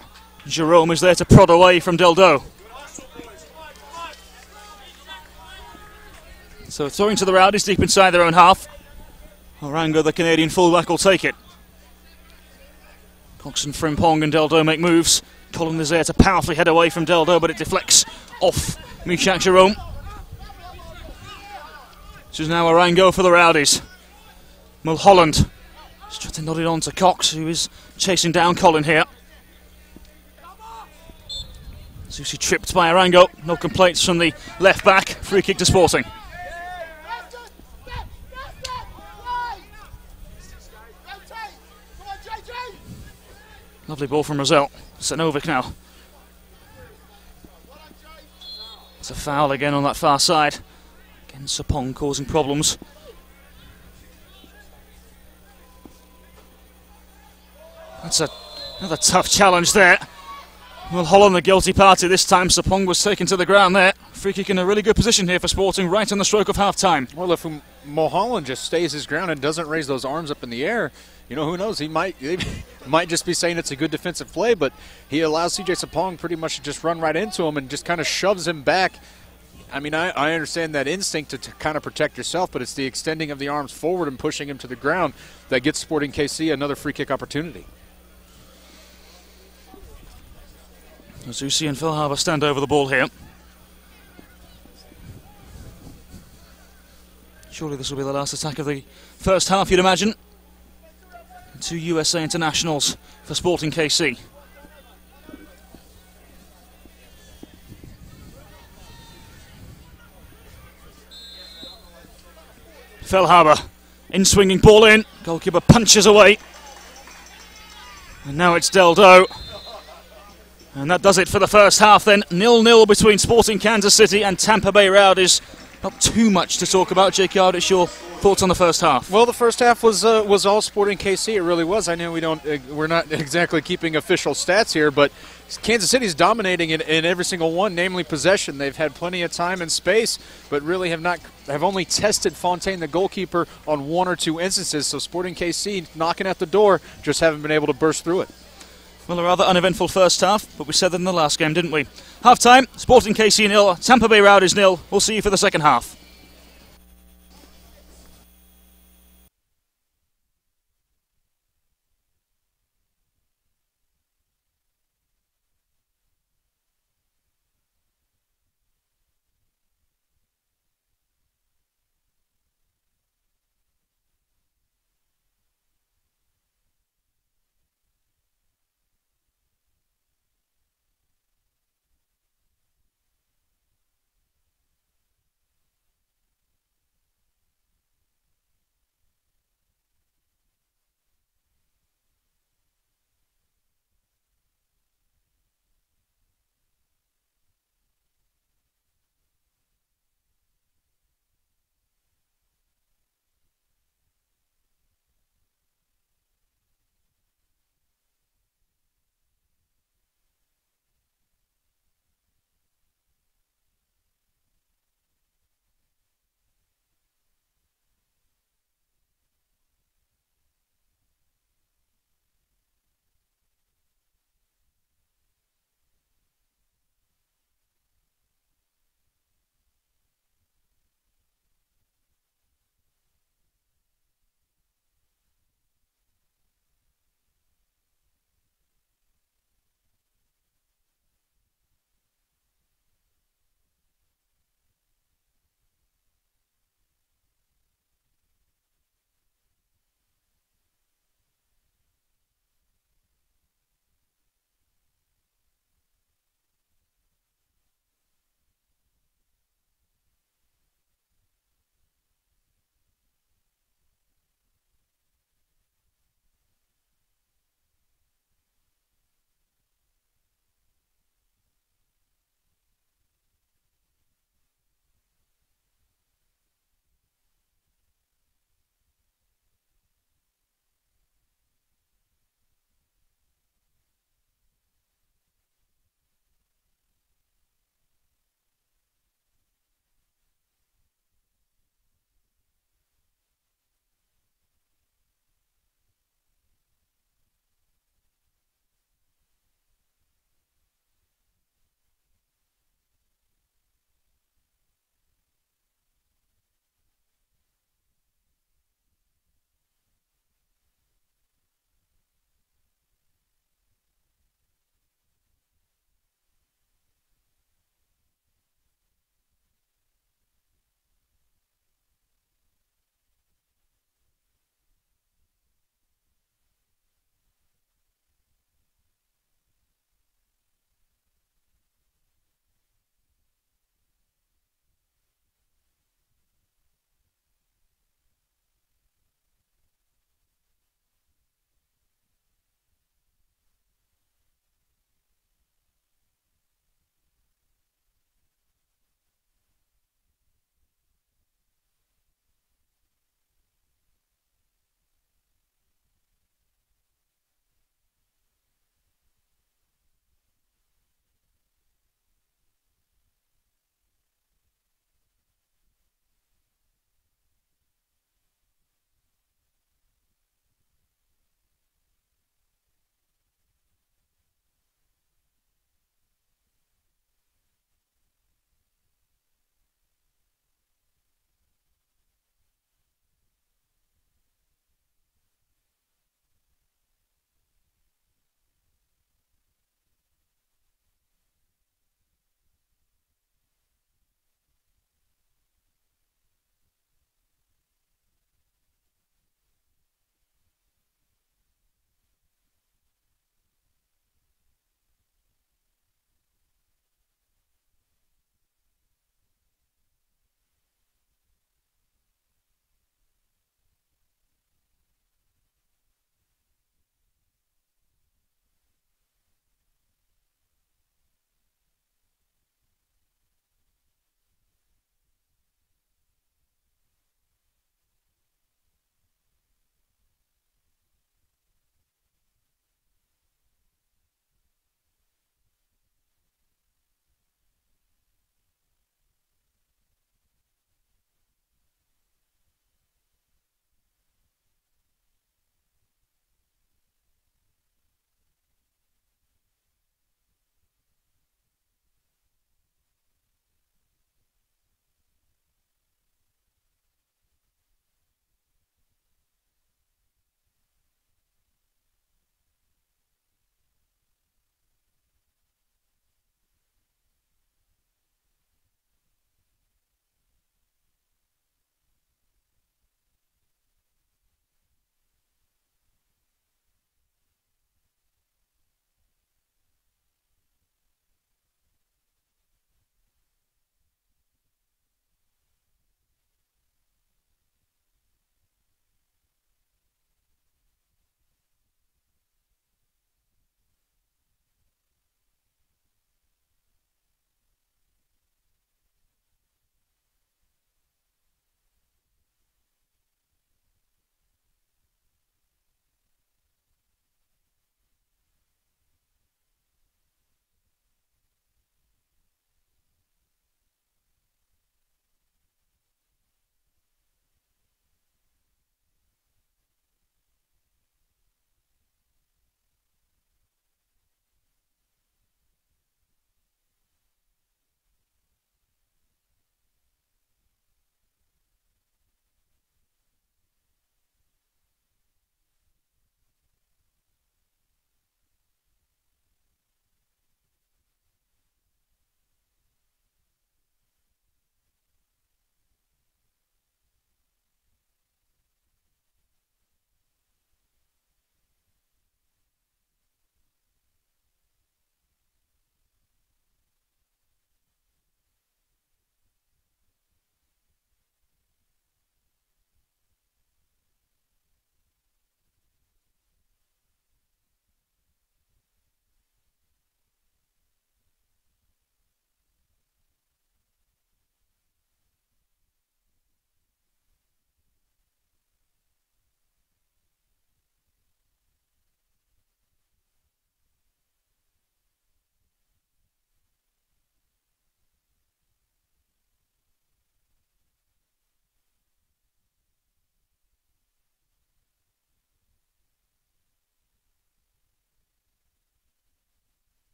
Jerome is there to prod away from Deldo. So throwing to the Rowdies deep inside their own half. Orango, the Canadian fullback, will take it. Cox and Frimpong and Deldo make moves. Colin is there to powerfully head away from Deldo, but it deflects off Mishak Jerome. This is now Orango for the Rowdies. Mulholland is trying to nod it on to Cox, who is chasing down Colin here. Zusi tripped by Orango. No complaints from the left back. Free kick to Sporting. Lovely ball from Roselle. Sanovic now. It's a foul again on that far side. Again, Sapong causing problems. That's another tough challenge there. Mulholland the guilty party this time. Sapong was taken to the ground there. Free kick in a really good position here for Sporting right on the stroke of half-time. Well, if Mulholland just stays his ground and doesn't raise those arms up in the air, you know, who knows? He might just be saying it's a good defensive play, but he allows CJ Sapong pretty much to just run right into him and just kind of shoves him back. I mean, I understand that instinct to kind of protect yourself, but it's the extending of the arms forward and pushing him to the ground that gets Sporting KC another free kick opportunity. Zusi and Phil Harbour stand over the ball here. Surely this will be the last attack of the first half, you'd imagine. 2 USA internationals for Sporting KC. Phil Harbour in swinging ball in. Goalkeeper punches away. And now it's Deldo. And that does it for the first half then. 0-0 between Sporting Kansas City and Tampa Bay Rowdies. Not too much to talk about. Jake Yardich, your thoughts on the first half? Well, the first half was all Sporting KC. It really was. I know we're not exactly keeping official stats here, but Kansas City's dominating in every single one, namely possession. They've had plenty of time and space, but really have only tested Fontaine, the goalkeeper, on 1 or 2 instances. So Sporting KC knocking at the door, just haven't been able to burst through it. Well, a rather uneventful first half, but we said that in the last game, didn't we? Half-time, Sporting KC 0, Tampa Bay Rowdies 0. We'll see you for the second half.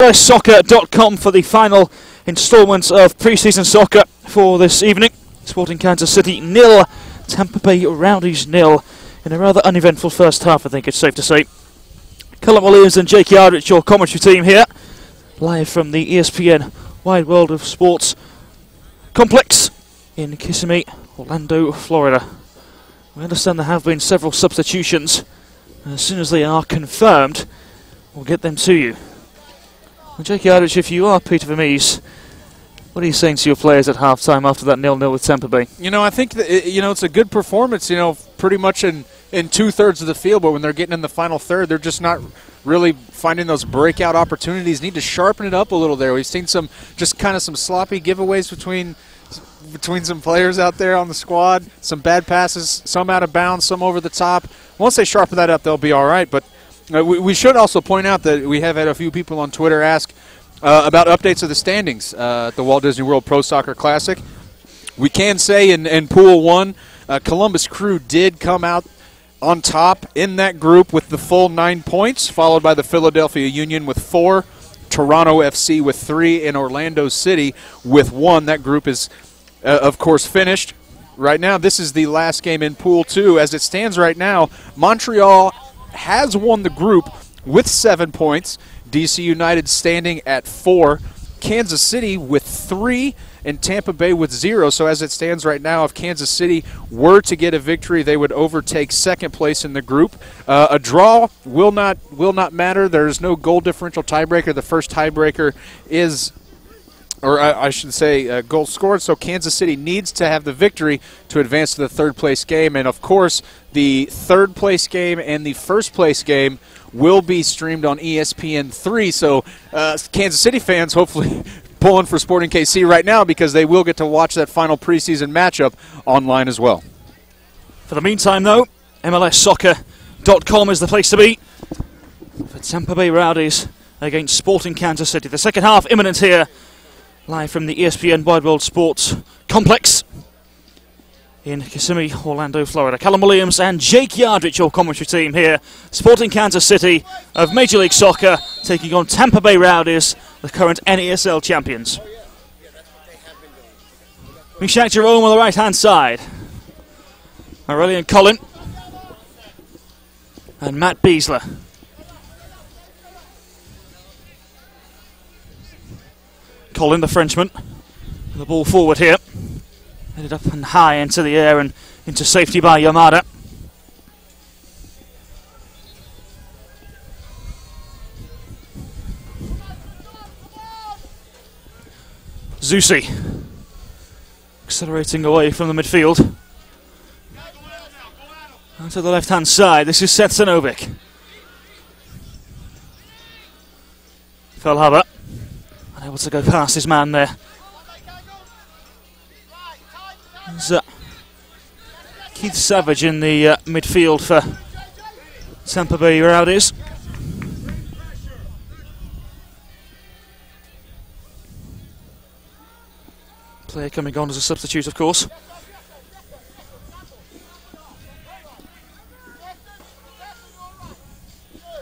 MLSsoccer.com for the final instalment of pre-season soccer for this evening. Sporting Kansas City 0, Tampa Bay Rowdies 0 in a rather uneventful first half, I think it's safe to say. Callum Williams and Jake Yardrich, your commentary team here, live from the ESPN Wide World of Sports complex in Kissimmee, Orlando, Florida. We understand there have been several substitutions. As soon as they are confirmed, we'll get them to you. Well, Jake Yardrich, if you are Peter Vermees, what are you saying to your players at half-time after that 0-0 with Tampa Bay? You know, I think that, it's a good performance, pretty much in two-thirds of the field, but when they're getting in the final third, they're just not really finding those breakout opportunities. Need to sharpen it up a little there. We've seen some sloppy giveaways between some players out there on the squad, some bad passes, some out of bounds, some over the top. Once they sharpen that up, they'll be all right. But we should also point out that we have had a few people on Twitter ask about updates of the standings at the Walt Disney World Pro Soccer Classic. We can say in Pool 1, Columbus Crew did come out on top in that group with the full 9 points, followed by the Philadelphia Union with 4, Toronto FC with 3, and Orlando City with 1. That group is, of course, finished. Right now, this is the last game in Pool 2. As it stands right now, Montreal has won the group with 7 points. DC United standing at 4. Kansas City with 3. And Tampa Bay with 0. So as it stands right now, if Kansas City were to get a victory, they would overtake second place in the group. A draw will not matter. There's no goal differential tiebreaker. The first tiebreaker is, or I should say, goal scored. So Kansas City needs to have the victory to advance to the third place game. And of course, the third place game and the first place game will be streamed on ESPN3. So Kansas City fans, hopefully, pulling for Sporting KC right now because they will get to watch that final preseason matchup online as well. For the meantime, though, MLSsoccer.com is the place to be for Tampa Bay Rowdies against Sporting Kansas City. The second half imminent here, live from the ESPN Wide World Sports Complex in Kissimmee, Orlando, Florida. Callum Williams and Jake Yardrich, your commentary team here. Sporting Kansas City of Major League Soccer taking on Tampa Bay Rowdies, the current NASL champions. Mishak Jerome on the right-hand side. Aurelian Collin and Matt Beasler. Collin, the Frenchman, with the ball forward here. Headed up and high into the air and into safety by Yamada. Zusi accelerating away from the midfield. Onto the left-hand side, this is Setsanovic. Felhaber unable to go past his man there. There's Keith Savage in the midfield for Tampa Bay Rowdies. Player coming on as a substitute, of course.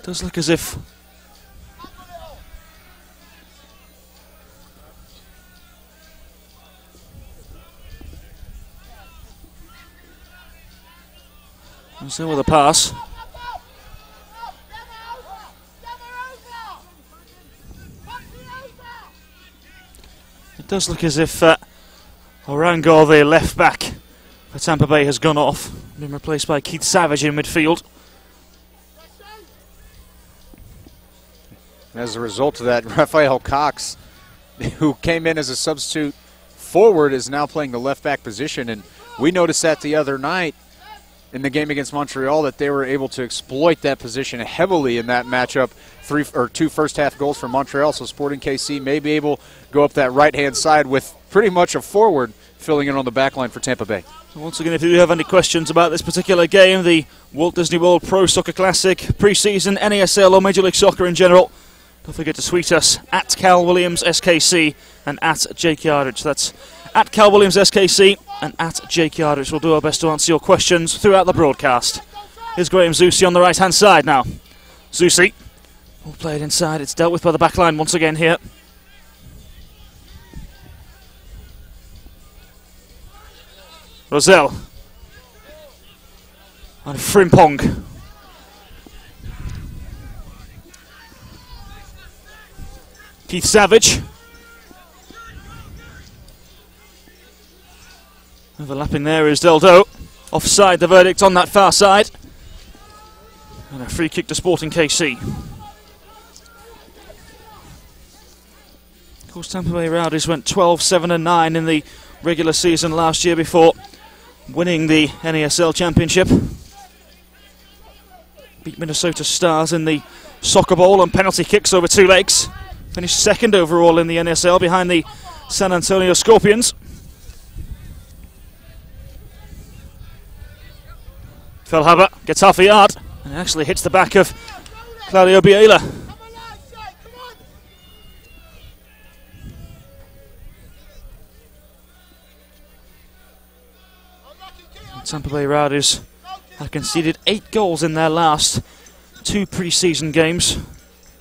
Does look as if still with a pass. It does look as if Orango, the left back for Tampa Bay, has gone off, been replaced by Keith Savage in midfield. As a result of that, Rafael Cox, who came in as a substitute forward, is now playing the left back position, and we noticed that the other night in the game against Montreal, that they were able to exploit that position heavily in that matchup. 2 first-half goals for Montreal, so Sporting KC may be able to go up that right-hand side with pretty much a forward filling in on the back line for Tampa Bay. Once again, if you have any questions about this particular game, the Walt Disney World Pro Soccer Classic, pre-season, NASL or Major League Soccer in general, don't forget to tweet us at Cal Williams SKC and at Jake Yardrich. That's at Cal Williams SKC and at Jake Yardrich. We'll do our best to answer your questions throughout the broadcast. Here's Graham Zusi on the right-hand side now. Zusi All played inside. It's dealt with by the back line once again here. Rosell. And Frimpong. Keith Savage. Overlapping there is Deldo. Offside, the verdict on that far side. And a free kick to Sporting KC. Of course, Tampa Bay Rowdies went 12-7-9 in the regular season last year before winning the NASL Championship. Beat Minnesota Stars in the Soccer Bowl on penalty kicks over 2 legs. Finished second overall in the NASL behind the San Antonio Scorpions. Felhaber gets half a yard and actually hits the back of Claudio Biela. Tampa Bay Rowdies have conceded 8 goals in their last 2 pre-season games.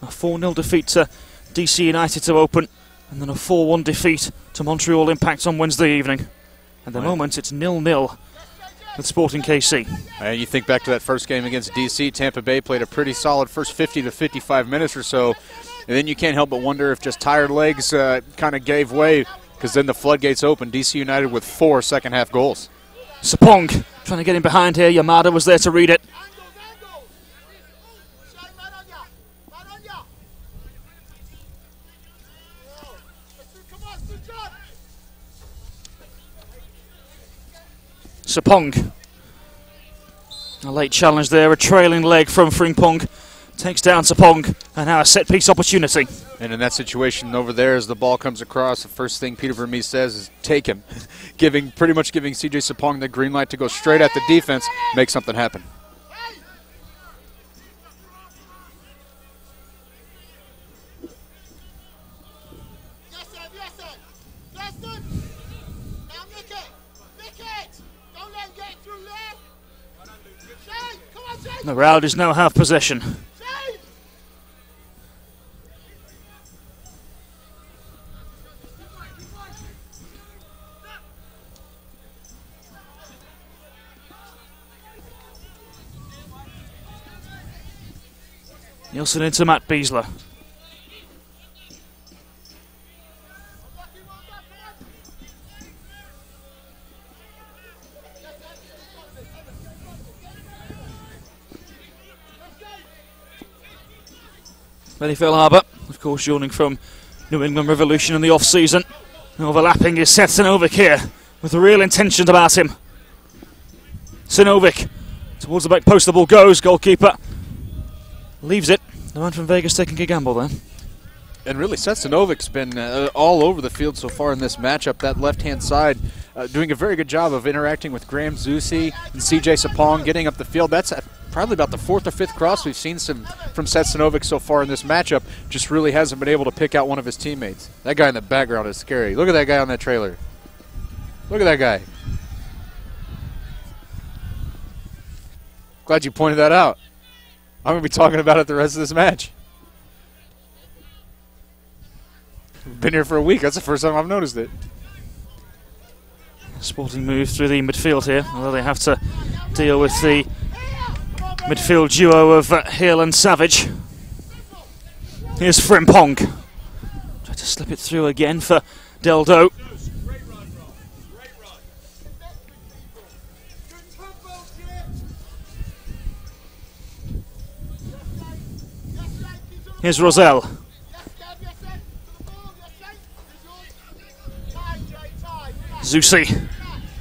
A 4-0 defeat to DC United to open, and then a 4-1 defeat to Montreal Impact on Wednesday evening. At the moment, it's 0-0 with Sporting KC. And you think back to that first game against DC, Tampa Bay played a pretty solid first 50 to 55 minutes or so, and then you can't help but wonder if just tired legs kind of gave way, because then the floodgates opened. DC United with 4 second-half goals. Sapong trying to get in behind here. Yamada was there to read it. Sapong. A late challenge there, a trailing leg from Frimpong. Takes down Sapong, and now a set-piece opportunity. And in that situation over there, as the ball comes across, the first thing Peter Vermees says is take him. Pretty much giving CJ Sapong the green light to go straight at the defense, make something happen. The Rowdies now have possession. Nielsen into Matt Beasler. Benny Felhaber, of course, joining from New England Revolution in the off-season. Overlapping is Seth Sinovic here, with real intentions about him. Sinovic towards the back post, the ball goes, goalkeeper leaves it. The man from Vegas taking a gamble there. And really, Seth Sinovic's been all over the field so far in this matchup. That left-hand side doing a very good job of interacting with Graham Zusi and CJ Sapong, getting up the field. That's probably about the 4th or 5th cross we've seen from Seth Sinovic so far in this matchup. Just really hasn't been able to pick out one of his teammates. That guy in the background is scary. Look at that guy on that trailer. Look at that guy. Glad you pointed that out. I'm going to be talking about it the rest of this match. Been here for a week. That's the first time I've noticed it. Sporting move through the midfield here, although they have to deal with the midfield duo of Hill and Savage. Here's Frimpong. Try to slip it through again for Deldo. Here's Rosell. Zusi.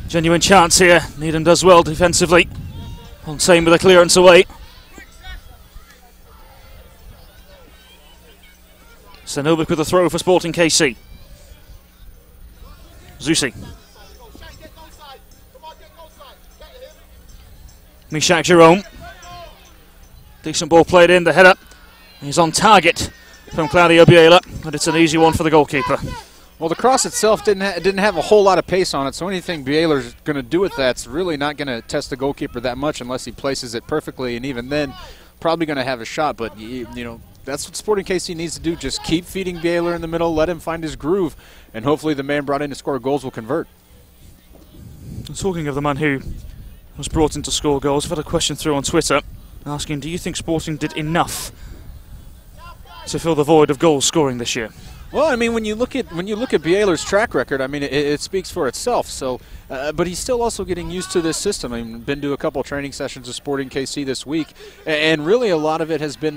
Genuine chance here. Needham does well defensively. On same with a clearance away. Sinovic with a throw for Sporting KC. Zusi. Mishak Jerome. Decent ball played in, the header. He's on target from Claudio Biela, but it's an easy one for the goalkeeper. Well, the cross itself didn't have a whole lot of pace on it, so anything Bieler's going to do with that's really not going to test the goalkeeper that much unless he places it perfectly, and even then, probably going to have a shot. But you know, that's what Sporting KC needs to do. Just keep feeding Baylor in the middle, let him find his groove, and hopefully the man brought in to score goals will convert. Talking of the man who was brought in to score goals, I've had a question through on Twitter asking, do you think Sporting did enough to fill the void of goal scoring this year? Well, I mean, when you look at Baylor's track record, I mean, it speaks for itself. So, but he's still also getting used to this system. I mean, been to a couple training sessions with Sporting KC this week, and really a lot of it has been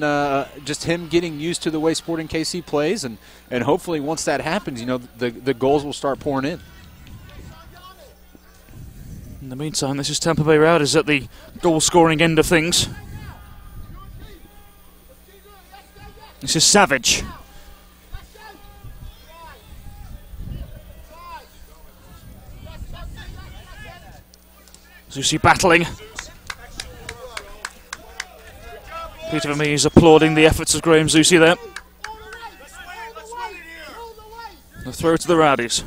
just him getting used to the way Sporting KC plays, and hopefully once that happens, you know, the goals will start pouring in. In the meantime, this is Tampa Bay Rowdies at the goal-scoring end of things. This is Savage. Zusi battling. Peter Vermeer is applauding the efforts of Graham Zusi there. The throw to the Rowdies.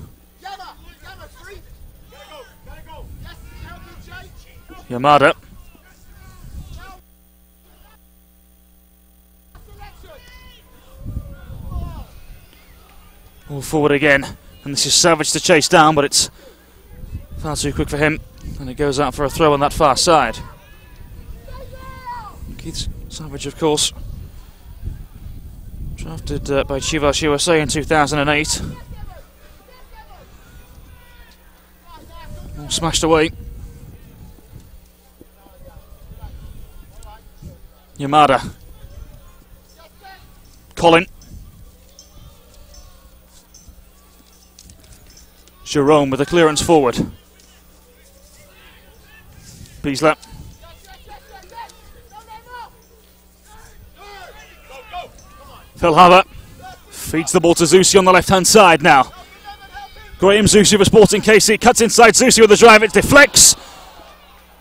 Yamada. All forward again. And this is Savage to chase down, but it's far too quick for him. And it goes out for a throw on that far side. Keith Savage, of course, drafted by Chivas USA in 2008. All smashed away. Yamada. Colin. Jerome with a clearance forward. Beasley. Phil Haver feeds the ball to Zusi on the left-hand side now. Graham Zusi for Sporting KC cuts inside Zusi with the drive. It deflects.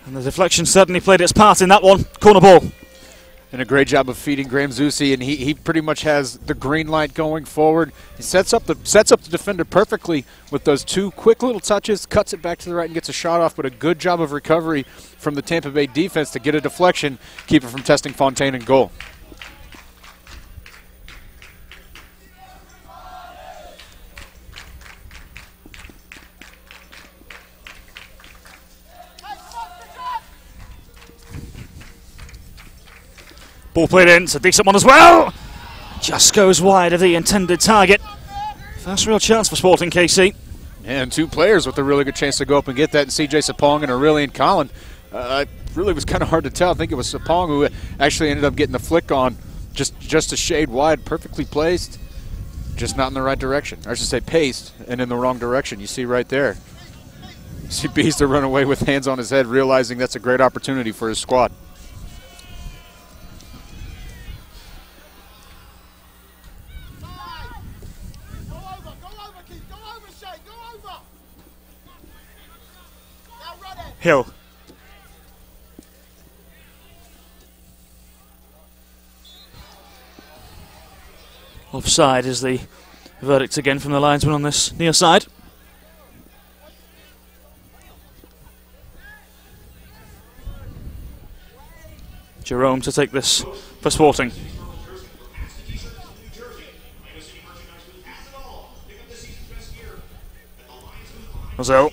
And the deflection certainly played its part in that one. Corner ball. And a great job of feeding Graham Zusi, and he pretty much has the green light going forward. He sets up the defender perfectly with those two quick little touches, cuts it back to the right and gets a shot off, but a good job of recovery from the Tampa Bay defense to get a deflection, keep it from testing Fontaine in goal. Ball played in, it's a decent one as well. Just goes wide of the intended target. First real chance for Sporting KC. And two players with a really good chance to go up and get that, and CJ Sapong and Aurelian Collin. Really was kind of hard to tell. I think it was Sapong who actually ended up getting the flick on just a shade wide, perfectly placed, just not in the right direction. Or I should say paced and in the wrong direction. You see right there. You see Beasley run away with hands on his head, realizing that's a great opportunity for his squad. Hill. Offside is the verdict again from the linesman on this near side. Jerome to take this for Sporting. Roselle.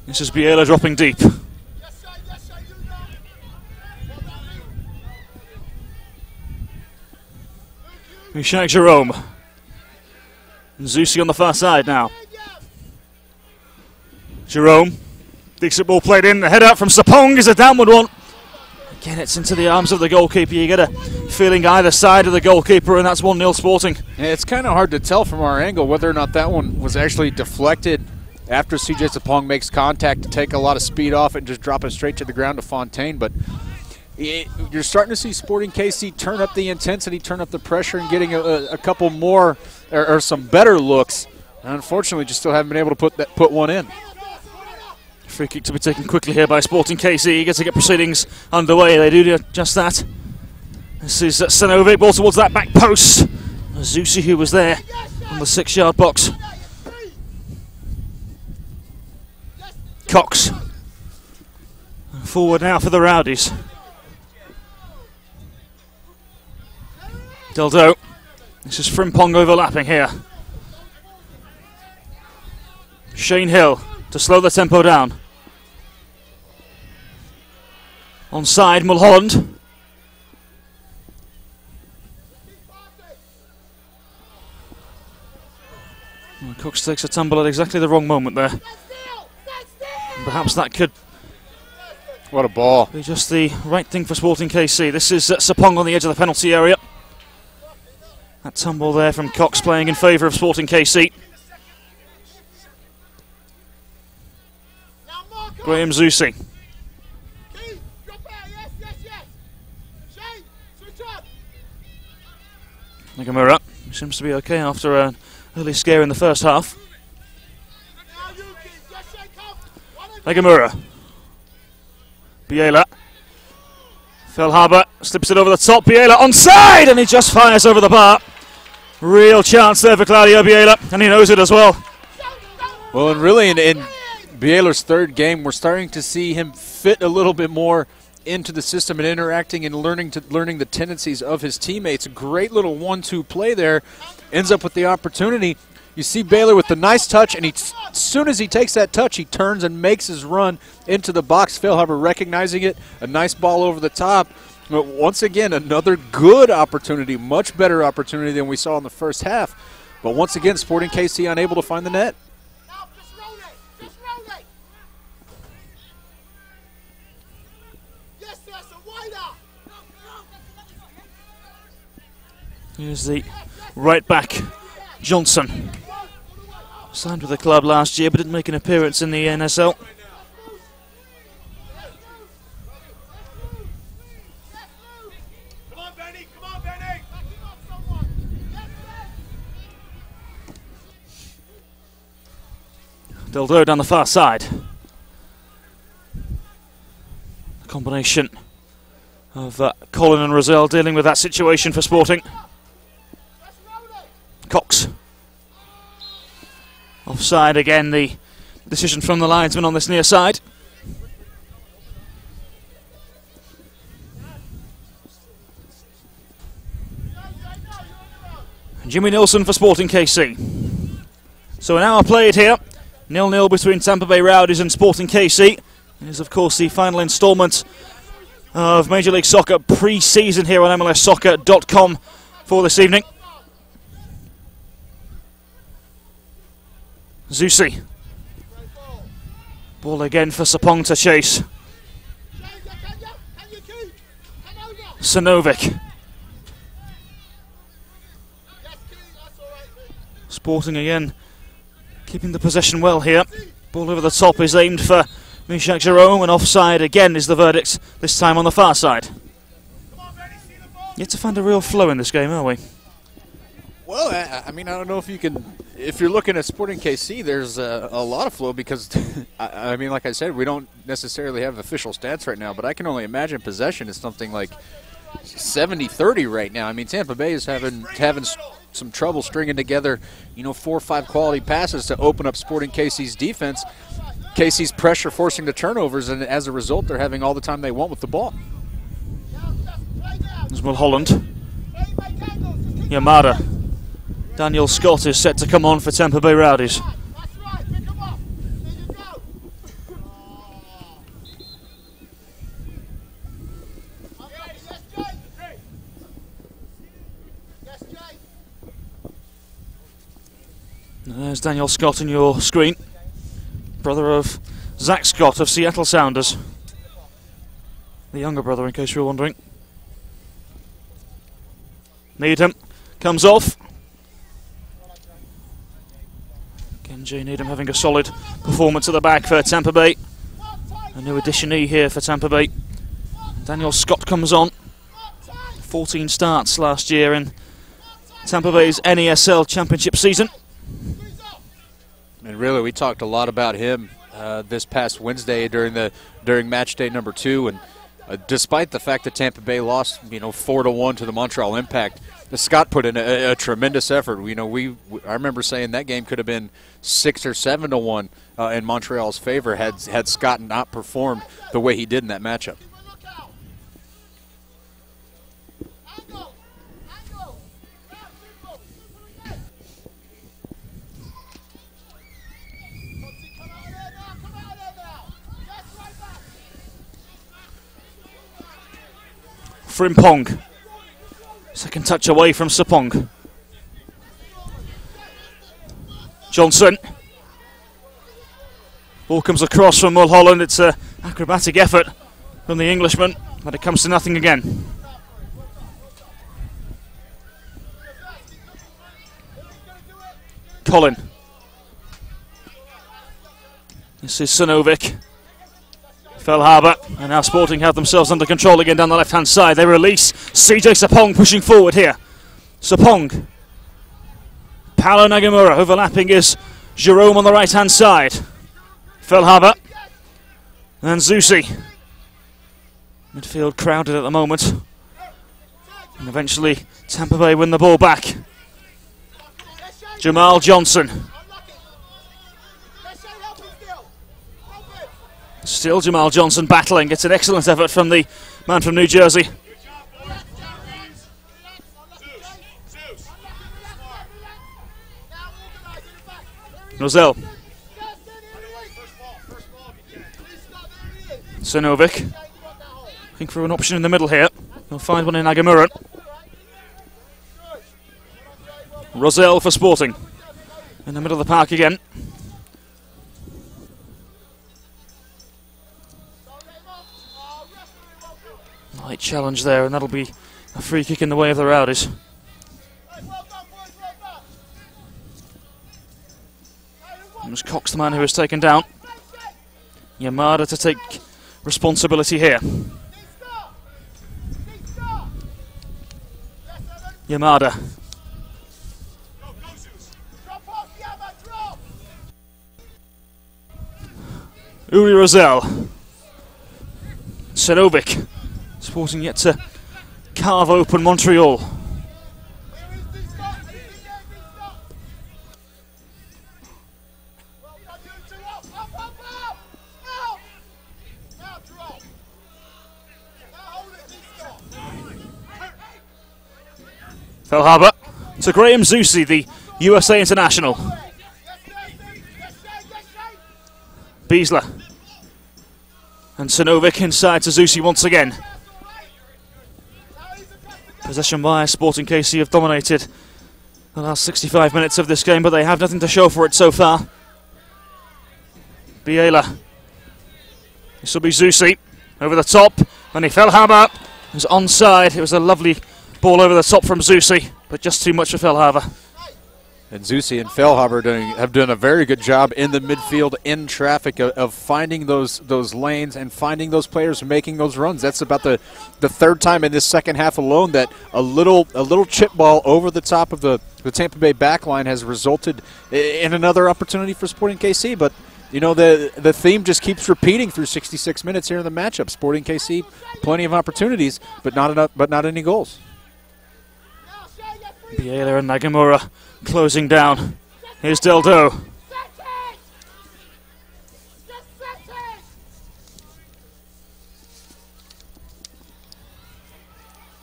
This is Biela dropping deep. Mishak Jerome. And Zusi on the far side now. Jerome. Decent ball played in. The head out from Sapong is a downward one. Again, it's into the arms of the goalkeeper. You get a feeling either side of the goalkeeper, and that's 1-0 Sporting. Yeah, it's kind of hard to tell from our angle whether or not that one was actually deflected after CJ Sapong makes contact to take a lot of speed off it and just drop it straight to the ground to Fontaine. But you're starting to see Sporting KC turn up the intensity, turn up the pressure, and getting a couple more or some better looks. And unfortunately, just still haven't been able to put one in. Free kick to be taken quickly here by Sporting KC. Eager to get proceedings underway. They do just that. This is Sanovic, ball towards that back post. Zusi, who was there on the 6-yard box. Cox Forward now for the Rowdies. Dildo. This is Frimpong overlapping here. Shane Hill to slow the tempo down. Onside, Mulholland. And Cooks takes a tumble at exactly the wrong moment there. And perhaps that could What a ball. be just the right thing for Sporting KC. This is Sapong on the edge of the penalty area. That tumble there from Cox playing in favour of Sporting KC. Graham Zusi. Nagamura seems to be okay after an early scare in the first half. Nagamura. Biela. Fellhaber slips it over the top. Biela onside, and he just fires over the bar. Real chance there for Claudio Biela, and he knows it as well. Well, and really in Biela's third game, we're starting to see him fit a little bit more into the system and interacting and learning the tendencies of his teammates. A great little 1-2 play there. Ends up with the opportunity. You see Baylor with the nice touch, and as soon as he takes that touch, he turns and makes his run into the box. Fehlhaber recognizing it. A nice ball over the top. But once again, another good opportunity, much better opportunity than we saw in the first half. But once again, Sporting KC unable to find the net. Here's the right back, Johnson. Signed with the club last year but didn't make an appearance in the NSL. Dildo down the far side. A combination of Colin and Roselle dealing with that situation for Sporting. Cox. Offside again, the decision from the linesman on this near side. Jimmy Nilsson for Sporting KC. So an hour played here. 0-0 between Tampa Bay Rowdies and Sporting KC. It is of course the final instalment of Major League Soccer pre-season here on MLSsoccer.com for this evening. Zusi. Ball again for Sapong to chase. Sanovic. Sporting again keeping the possession well here. Ball over the top is aimed for Mishak Jerome, and offside again is the verdict, this time on the far side. Yet to find a real flow in this game, are we? Well, I mean, I don't know if you can, if you're looking at Sporting KC, there's a lot of flow because, I mean, like I said, we don't necessarily have official stats right now, but I can only imagine possession is something like 70-30 right now. I mean, Tampa Bay is having some trouble stringing together, 4 or 5 quality passes to open up Sporting KC's defense. KC's pressure forcing the turnovers, and as a result, they're having all the time they want with the ball. As well, Holland. Yamada. Daniel Scott is set to come on for Tampa Bay Rowdies. There's Daniel Scott on your screen. Brother of Zach Scott of Seattle Sounders. The younger brother, in case you were wondering. Needham comes off. Again, Jay Needham having a solid performance at the back for Tampa Bay. A new additionee here for Tampa Bay. Daniel Scott comes on. 14 starts last year in Tampa Bay's NASL Championship season. And really, we talked a lot about him this past Wednesday during match day number 2, and Despite the fact that Tampa Bay lost, 4-1 to the Montreal Impact, Scott put in a tremendous effort. I remember saying that game could have been 6 or 7-1 in Montreal's favor had Scott not performed the way he did in that matchup. Frimpong. Second touch away from Sapong. Johnson. Ball comes across from Mulholland. It's an acrobatic effort from the Englishman, but it comes to nothing again. Colin. This is Sinovic. Fellhaber, and now Sporting have themselves under control again down the left-hand side. They release. CJ Sapong pushing forward here. Sapong. Paolo Nagamura overlapping is Jerome on the right-hand side. Fellhaber. And Zusi. Midfield crowded at the moment. And eventually Tampa Bay win the ball back. Jamal Johnson. Still Jamal Johnson battling. It's an excellent effort from the man from New Jersey. Rosell. Sinovic. Looking for an option in the middle here. He'll find one in Nagamura. Rosell for Sporting. In the middle of the park again. Light challenge there, and that'll be a free kick in the way of the Rowdies. It was Cox, the man who was taken down. Yamada to take responsibility here. Yamada. Uri Rosell. Sinovic. Sporting yet to carve open Montreal. Fellhaber to Graham Zusi, the USA international. Beasler. And Sinovic inside to Zusi once again. Possession by Sporting KC have dominated the last 65 minutes of this game, but they have nothing to show for it so far. Biela. This will be Zusi over the top. And Fellhaber was onside. It was a lovely ball over the top from Zusi, but just too much for Fellhaber. And Zusi and Fellhaber have done a very good job in the midfield, in traffic, of finding those lanes and finding those players making those runs. That's about the third time in this second half alone that a little chip ball over the top of the Tampa Bay backline has resulted in another opportunity for Sporting KC. But the theme just keeps repeating through 66 minutes here in the matchup. Sporting KC, plenty of opportunities, but not any goals. Biela and Nagamura closing down. Here's Deldo.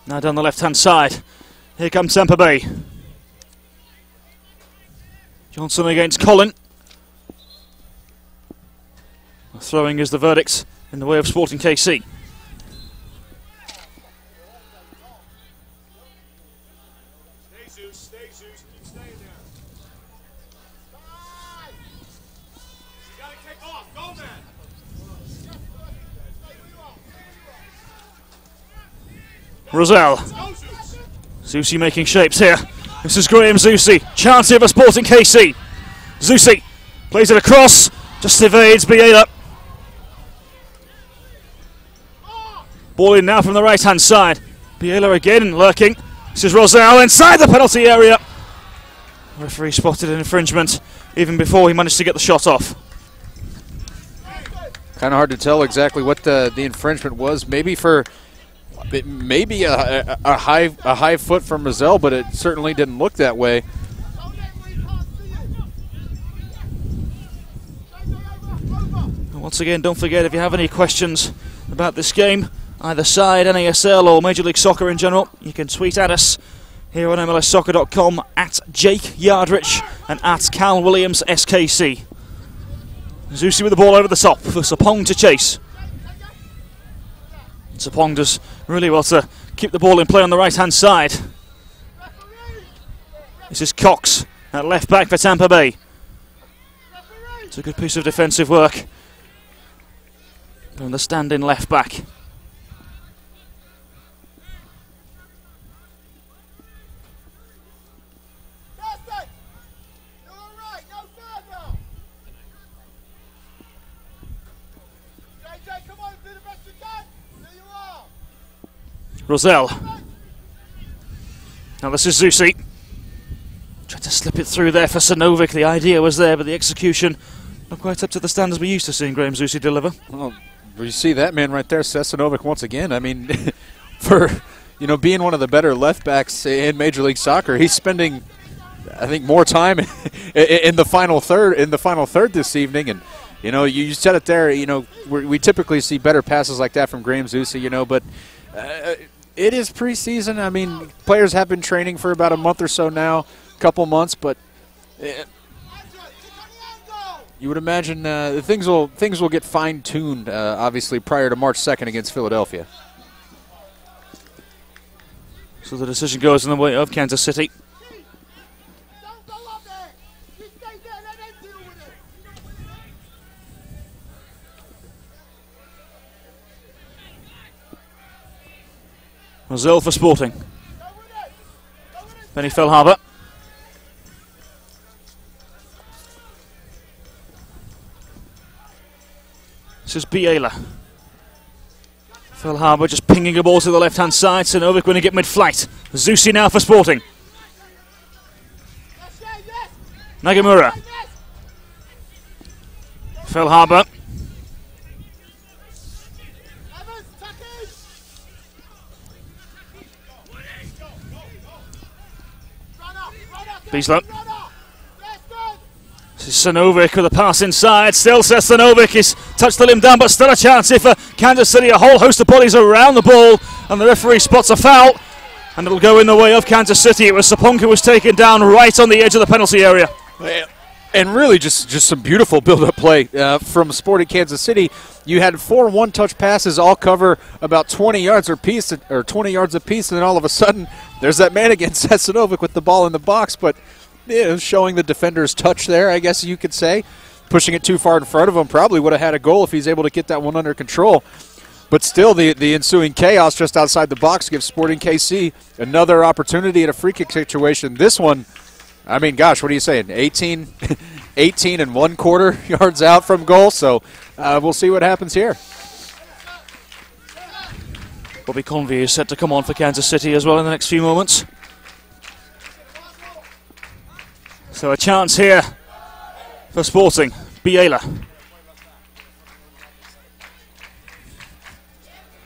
Now down the left-hand side. Here comes Tampa Bay. Johnson against Colin. Throwing is the verdict in the way of Sporting KC. Rosell. Zusi making shapes here. This is Graham Zusi. Chance here for Sporting KC. Zusi plays it across. Just evades Biela. Ball in now from the right-hand side. Biela again lurking. This is Rosell inside the penalty area. Referee spotted an infringement even before he managed to get the shot off. Kind of hard to tell exactly what the infringement was. Maybe a high foot from Mazel, but it certainly didn't look that way. Once again, don't forget, if you have any questions about this game, either side, NASL or Major League Soccer in general, you can tweet at us here on MLSsoccer.com at Jake Yardrich and at Cal Williams SKC. Zusi with the ball over the top for Sapong to chase. Sapong does really well to keep the ball in play on the right-hand side. This is Cox at left back for Tampa Bay. It's a good piece of defensive work from the stand-in left back. Rosell. Now this is Zusi. Tried to slip it through there for Sanovic. The idea was there, but the execution not quite up to the standards we're used to seeing Graham Zusi deliver. Well, you see that man right there, Sesanovic, once again. I mean, for being one of the better left backs in Major League Soccer, he's spending, I think, more time in the final third this evening. And you said it there. We typically see better passes like that from Graham Zusi. But it is preseason. I mean, players have been training for about a month or so now, a couple months, but you would imagine things will get fine-tuned, obviously, prior to March 2nd against Philadelphia. So the decision goes in the way of Kansas City. Mazel for Sporting. Benny Fellhaber. This is Biela. Fellhaber just pinging a ball to the left-hand side. Sanovic winning it mid-flight. Zusi now for Sporting. Nagamura. Fellhaber. Biesler. This is Sanovic with a pass inside. Still says Sanovic. He's touched the limb down, but still a chance here for Kansas City. A whole host of bodies around the ball, and the referee spots a foul, and it'll go in the way of Kansas City. It was Sapong who was taken down right on the edge of the penalty area. And really just some beautiful build-up play from Sporting Kansas City. You had 4 one-touch passes all cover about 20 yards apiece, and then all of a sudden there's that man against Sesanovic with the ball in the box, but showing the defender's touch there, I guess you could say. Pushing it too far in front of him, probably would have had a goal if he's able to get that one under control. But still, the ensuing chaos just outside the box gives Sporting KC another opportunity at a free kick situation. This one, I mean, gosh, what are you saying? 18 and 1/4 yards out from goal. So we'll see what happens here. Bobby Convey is set to come on for Kansas City as well in the next few moments. So a chance here for Sporting. Biela.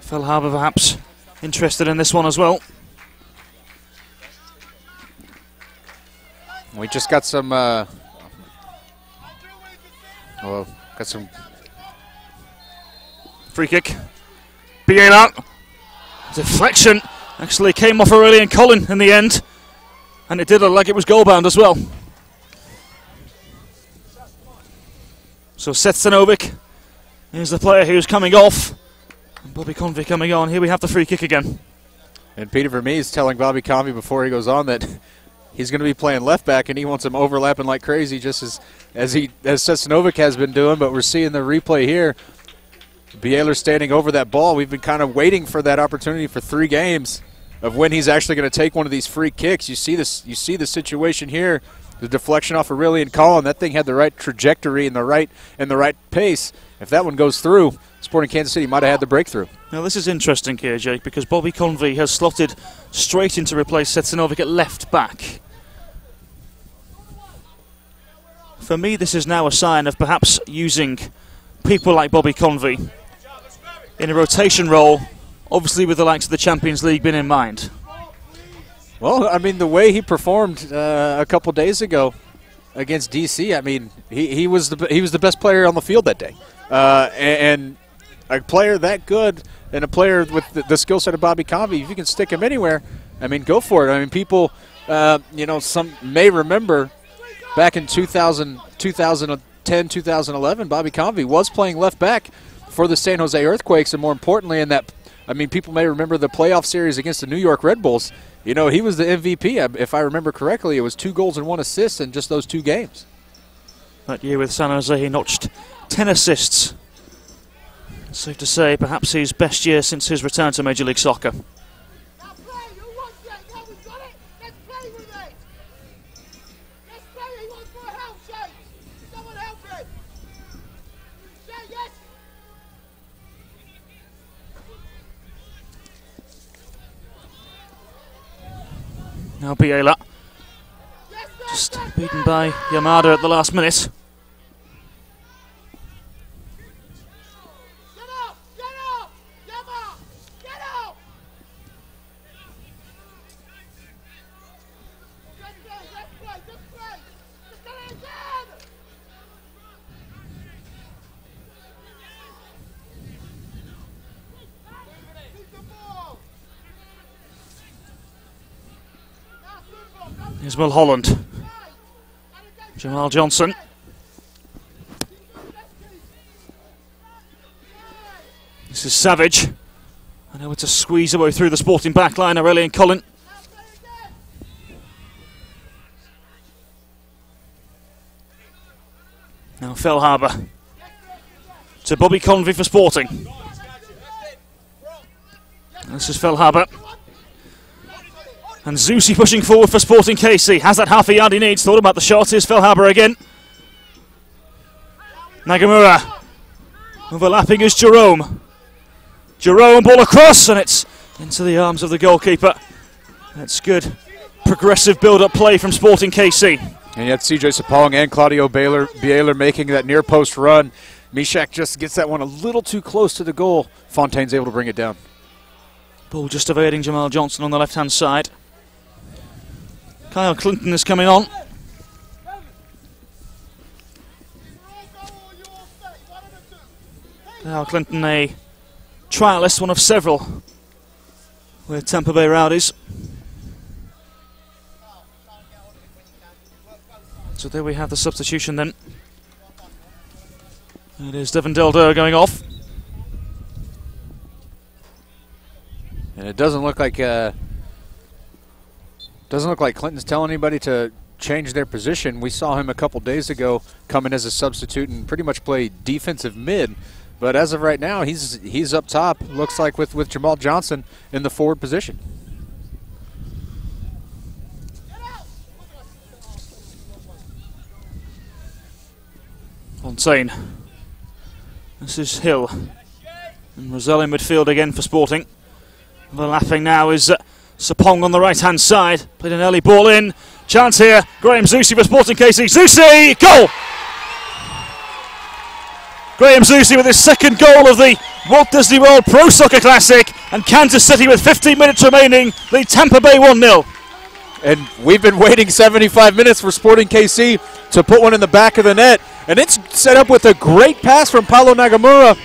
Fellhaber perhaps interested in this one as well. We just got some free kick. Biela. Deflection actually came off Aurelian Collin in the end, and it did look like it was goal-bound as well. So Seth Sanovic is the player who's coming off, and Bobby Convey coming on. Here we have the free kick again. And Peter Vermees is telling Bobby Convey before he goes on that he's going to be playing left back, and he wants him overlapping like crazy, just as Sesanovic has been doing. But we're seeing the replay here. Bieler standing over that ball. We've been kind of waiting for that opportunity for 3 games of when he's actually going to take one of these free kicks. You see this. You see the situation here. The deflection off Aurelian Collin. That thing had the right trajectory and the right pace. If that one goes through, Sporting Kansas City might have had the breakthrough. Now this is interesting here, Jake, because Bobby Convey has slotted straight in to replace Setsanovic at left back. For me, this is now a sign of perhaps using people like Bobby Convey in a rotation role, obviously with the likes of the Champions League been in mind? Well, I mean, the way he performed a couple days ago against DC, I mean, he was the best player on the field that day, and a player that good and a player with the skill set of Bobby Convey, if you can stick him anywhere, I mean, go for it. I mean, people, some may remember back in 2010, 2011, Bobby Convey was playing left back for the San Jose Earthquakes, and more importantly, in that, I mean, people may remember the playoff series against the New York Red Bulls. He was the MVP. If I remember correctly, it was 2 goals and 1 assist in just those 2 games. That year with San Jose, he notched 10 assists. Safe to say, perhaps his best year since his return to Major League Soccer. Now Biela, just beaten by Yamada at the last minute. Here's Will Holland. Jamal Johnson. This is Savage. I know it's a squeeze away through the Sporting backline. Aurelian Collin. Now Fellhaber. To Bobby Convey for Sporting. This is Fellhaber. And Zusi pushing forward for Sporting KC. Has that half a yard he needs. Thought about the shot. Here's Fellhaber again. Nagamura. Overlapping is Jerome. Jerome, ball across, and it's into the arms of the goalkeeper. That's good progressive build-up play from Sporting KC. And yet CJ Sapong and Claudio Biela making that near post run. Mishak just gets that one a little too close to the goal. Fontaine's able to bring it down. Ball just evading Jamal Johnson on the left-hand side. Kyle Clinton is coming on. Kyle Clinton, a trialist, one of several with Tampa Bay Rowdies. So there we have the substitution then. It is Devon Delder going off. And it doesn't look like Clinton's telling anybody to change their position. We saw him a couple days ago come in as a substitute and pretty much play defensive mid. But as of right now, he's up top. Looks like with Jamal Johnson in the forward position. Fontaine. This is Hill. And Rosell in midfield again for Sporting. Overlapping now is Sapong on the right-hand side. Played an early ball in. Chance here. Graham Zusi for Sporting KC. Zusi! Goal! Graham Zusi with his second goal of the Walt Disney World Pro Soccer Classic. And Kansas City with 15 minutes remaining. Lead Tampa Bay 1-0. And we've been waiting 75 minutes for Sporting KC to put one in the back of the net. And it's set up with a great pass from Paulo Nagamura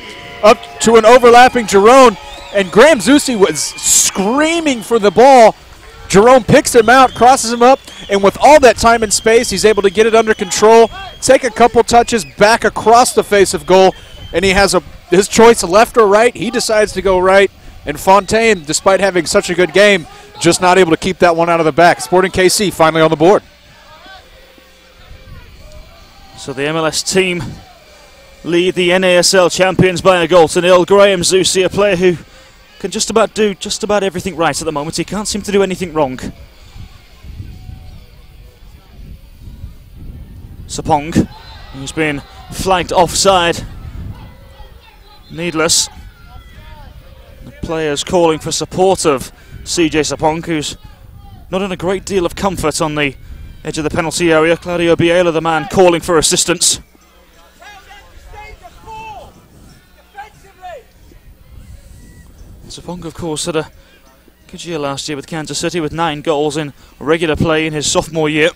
up to an overlapping Jerome. And Graham Zusi was screaming for the ball. Jerome picks him out, crosses him up, and with all that time and space, he's able to get it under control, take a couple touches back across the face of goal, and he has his choice left or right. He decides to go right, and Fontaine, despite having such a good game, just not able to keep that one out of the back. Sporting KC finally on the board. So the MLS team lead the NASL champions by a goal to nil. Graham Zusi, a player who can just about do everything right at the moment. He can't seem to do anything wrong. Sapong, who's been flagged offside. Needless. The players calling for support of CJ Sapong, who's not in a great deal of comfort on the edge of the penalty area. Claudio Biela, the man calling for assistance. Sapong, of course, had a good year last year with Kansas City with 9 goals in regular play in his sophomore year.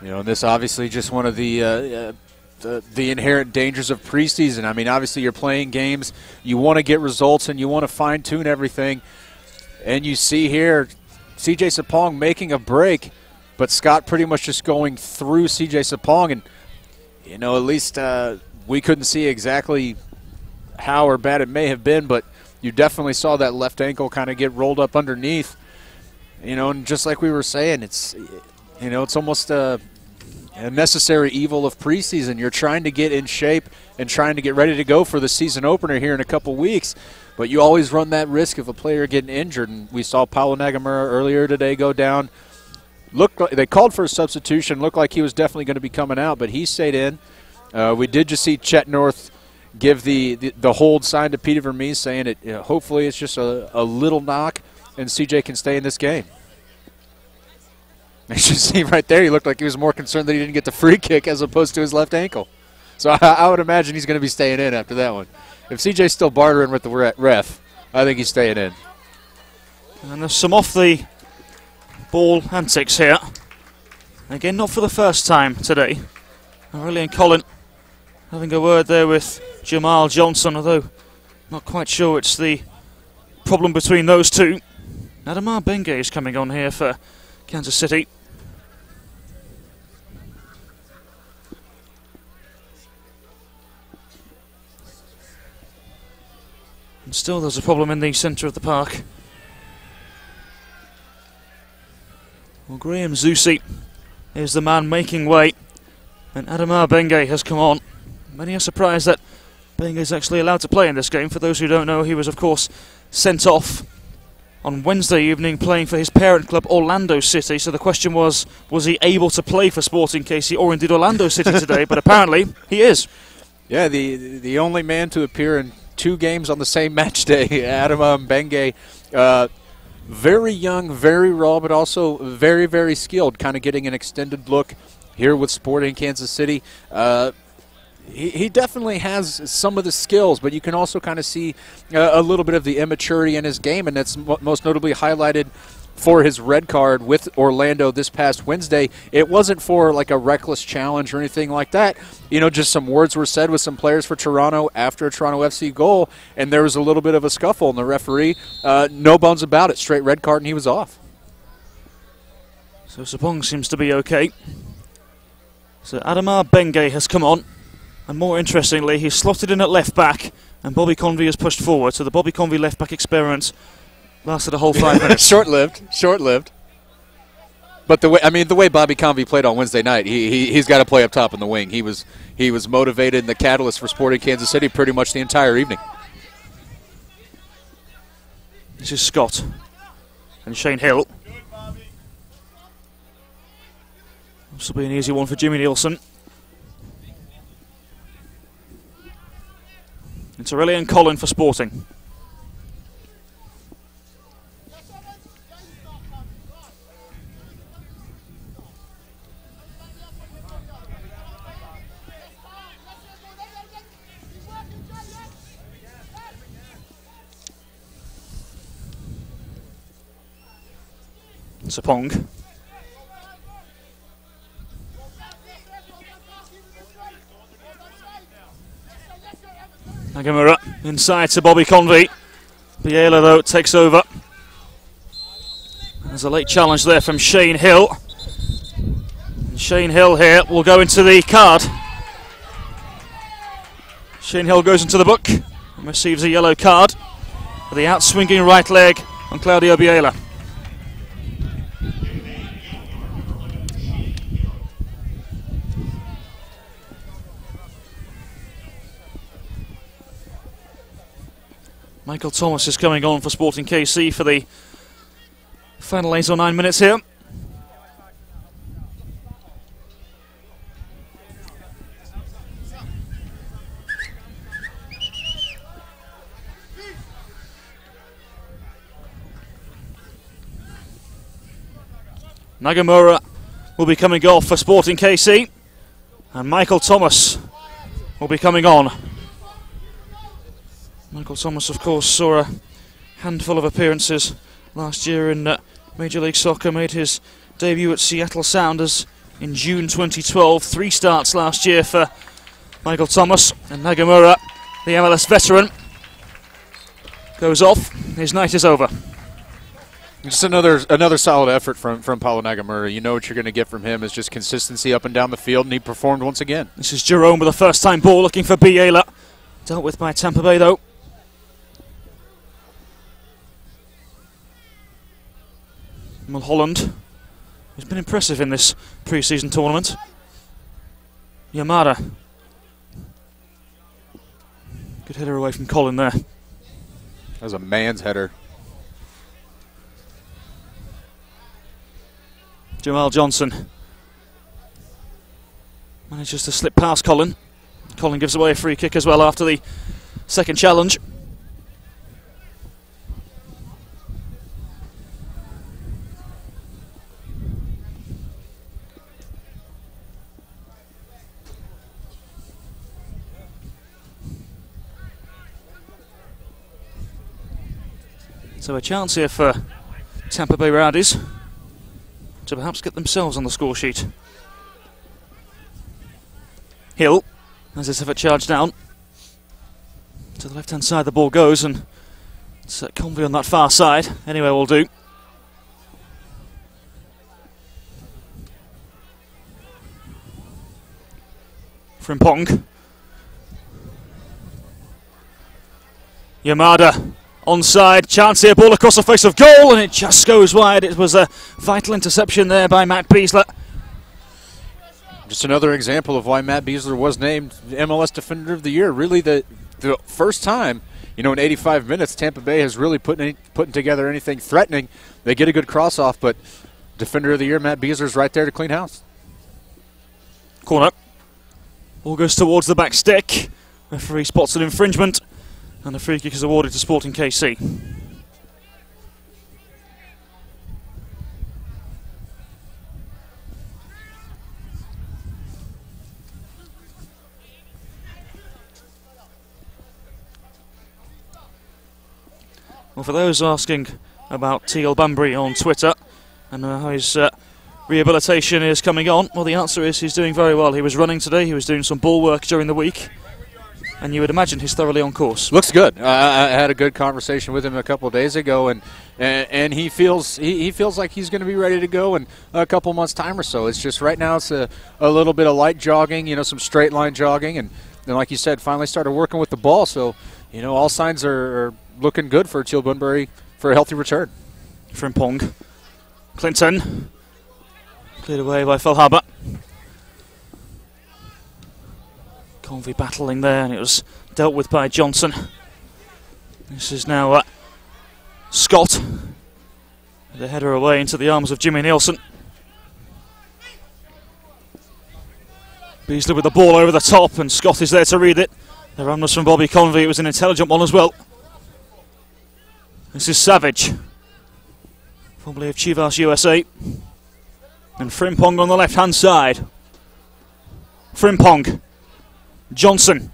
You know, and this obviously just one of the inherent dangers of preseason. I mean, obviously you're playing games, you want to get results and you want to fine-tune everything. And you see here C.J. Sapong making a break, but Scott pretty much just going through C.J. Sapong. And, you know, at least we couldn't see exactly how or bad it may have been, but you definitely saw that left ankle kind of get rolled up underneath. You know, and just like we were saying, it's, you know, it's almost a necessary evil of preseason. You're trying to get in shape and trying to get ready to go for the season opener here in a couple weeks, but you always run that risk of a player getting injured. And we saw Paulo Nagamura earlier today go down. Looked like they called for a substitution. Looked like he was definitely going to be coming out, but he stayed in. We did just see Chet North give the hold sign to Peter Vermees, saying it. You know, hopefully it's just a little knock, and CJ can stay in this game. As you see right there, he looked like he was more concerned that he didn't get the free kick as opposed to his left ankle. So I would imagine he's going to be staying in after that one. If CJ's still bartering with the ref, I think he's staying in. And there's some off the ball antics here. Again, not for the first time today. Aurelian Collin having a word there with Jamal Johnson, although not quite sure it's the problem between those two. Adamar Benge is coming on here for Kansas City. And still there's a problem in the centre of the park. Well, Graham Zusi is the man making way, and Adamar Benge has come on. Many are surprised that Benge is actually allowed to play in this game. For those who don't know, he was of course sent off on Wednesday evening playing for his parent club Orlando City, so the question was he able to play for Sporting KC or indeed Orlando City today? But apparently he is. Yeah, the only man to appear in 2 games on the same match day, Adama Benge. Very young, very raw, but also very, very skilled, kind of getting an extended look here with Sporting Kansas City. He definitely has some of the skills, but you can also kind of see a little bit of the immaturity in his game, and that's most notably highlighted for his red card with Orlando this past Wednesday. It wasn't for like a reckless challenge or anything like that. You know, just some words were said with some players for Toronto after a Toronto FC goal, and there was a little bit of a scuffle, and the referee, no bones about it, straight red card, and he was off. So Sapong seems to be okay. So Adamar Benge has come on. And more interestingly, he's slotted in at left back, and Bobby Convey has pushed forward. So the Bobby Convey left back experiment lasted a whole 5 minutes. Short-lived. But the way Bobby Convey played on Wednesday night, he's got to play up top in the wing. He was motivated and the catalyst for Sporting Kansas City pretty much the entire evening. This is Scott and Shane Hill. This will be an easy one for Jimmy Nielsen. It's Aurelian Collin for Sporting. Sapong. Nagamura inside to Bobby Convey. Biela, though, takes over. There's a late challenge there from Shane Hill. And Shane Hill here will go into the card. Shane Hill goes into the book and receives a yellow card for the outswinging right leg on Claudio Biela. Michael Thomas is coming on for Sporting KC for the final 8 or 9 minutes here. Nagamura will be coming off for Sporting KC, and Michael Thomas will be coming on Michael Thomas, of course, saw a handful of appearances last year in Major League Soccer, made his debut at Seattle Sounders in June 2012. 3 starts last year for Michael Thomas, and Nagamura, the MLS veteran, goes off. His night is over. Just another solid effort from Paulo Nagamura. You know what you're going to get from him is just consistency up and down the field, and he performed once again. This is Jerome with a first-time ball, looking for Biela. Dealt with by Tampa Bay, though. Mulholland has been impressive in this pre-season tournament. Yamada. Good header away from Colin there. That was a man's header. Joel Johnson manages to slip past Colin. Colin gives away a free kick as well after the second challenge. So a chance here for Tampa Bay Rowdies to perhaps get themselves on the score sheet. Hill has his effort charged down. To the left-hand side the ball goes, and it's Convey on that far side. Anyway, will do. Frimpong. Yamada. Onside, chance here, ball across the face of goal, and it just goes wide. It was a vital interception there by Matt Beasler. Just another example of why Matt Beasler was named MLS Defender of the Year. Really the first time, in 85 minutes, Tampa Bay has really putting together anything threatening. They get a good cross-off, but Defender of the Year, Matt Beasler's right there to clean house. Corner. Ball goes towards the back stick. Referee spots an infringement. And the free kick is awarded to Sporting KC. Well, for those asking about Teal Bunbury on Twitter and how his rehabilitation is coming on, well, the answer is he's doing very well. He was running today, he was doing some ball work during the week, and you would imagine he's thoroughly on course. Looks good. I had a good conversation with him a couple of days ago, and he feels like he's going to be ready to go in a couple months' time or so. It's just right now it's a little bit of light jogging, some straight line jogging, and like you said, finally started working with the ball. So all signs are looking good for Teal Bunbury for a healthy return. Frimpong. Clinton. Cleared away by Felhaber. Convey battling there, and it was dealt with by Johnson. This is now Scott. The header away into the arms of Jimmy Nielsen. Beasley with the ball over the top, and Scott is there to read it. The run was from Bobby Convey. It was an intelligent one as well. This is Savage, formerly of Chivas USA. And Frimpong on the left-hand side. Frimpong. Johnson.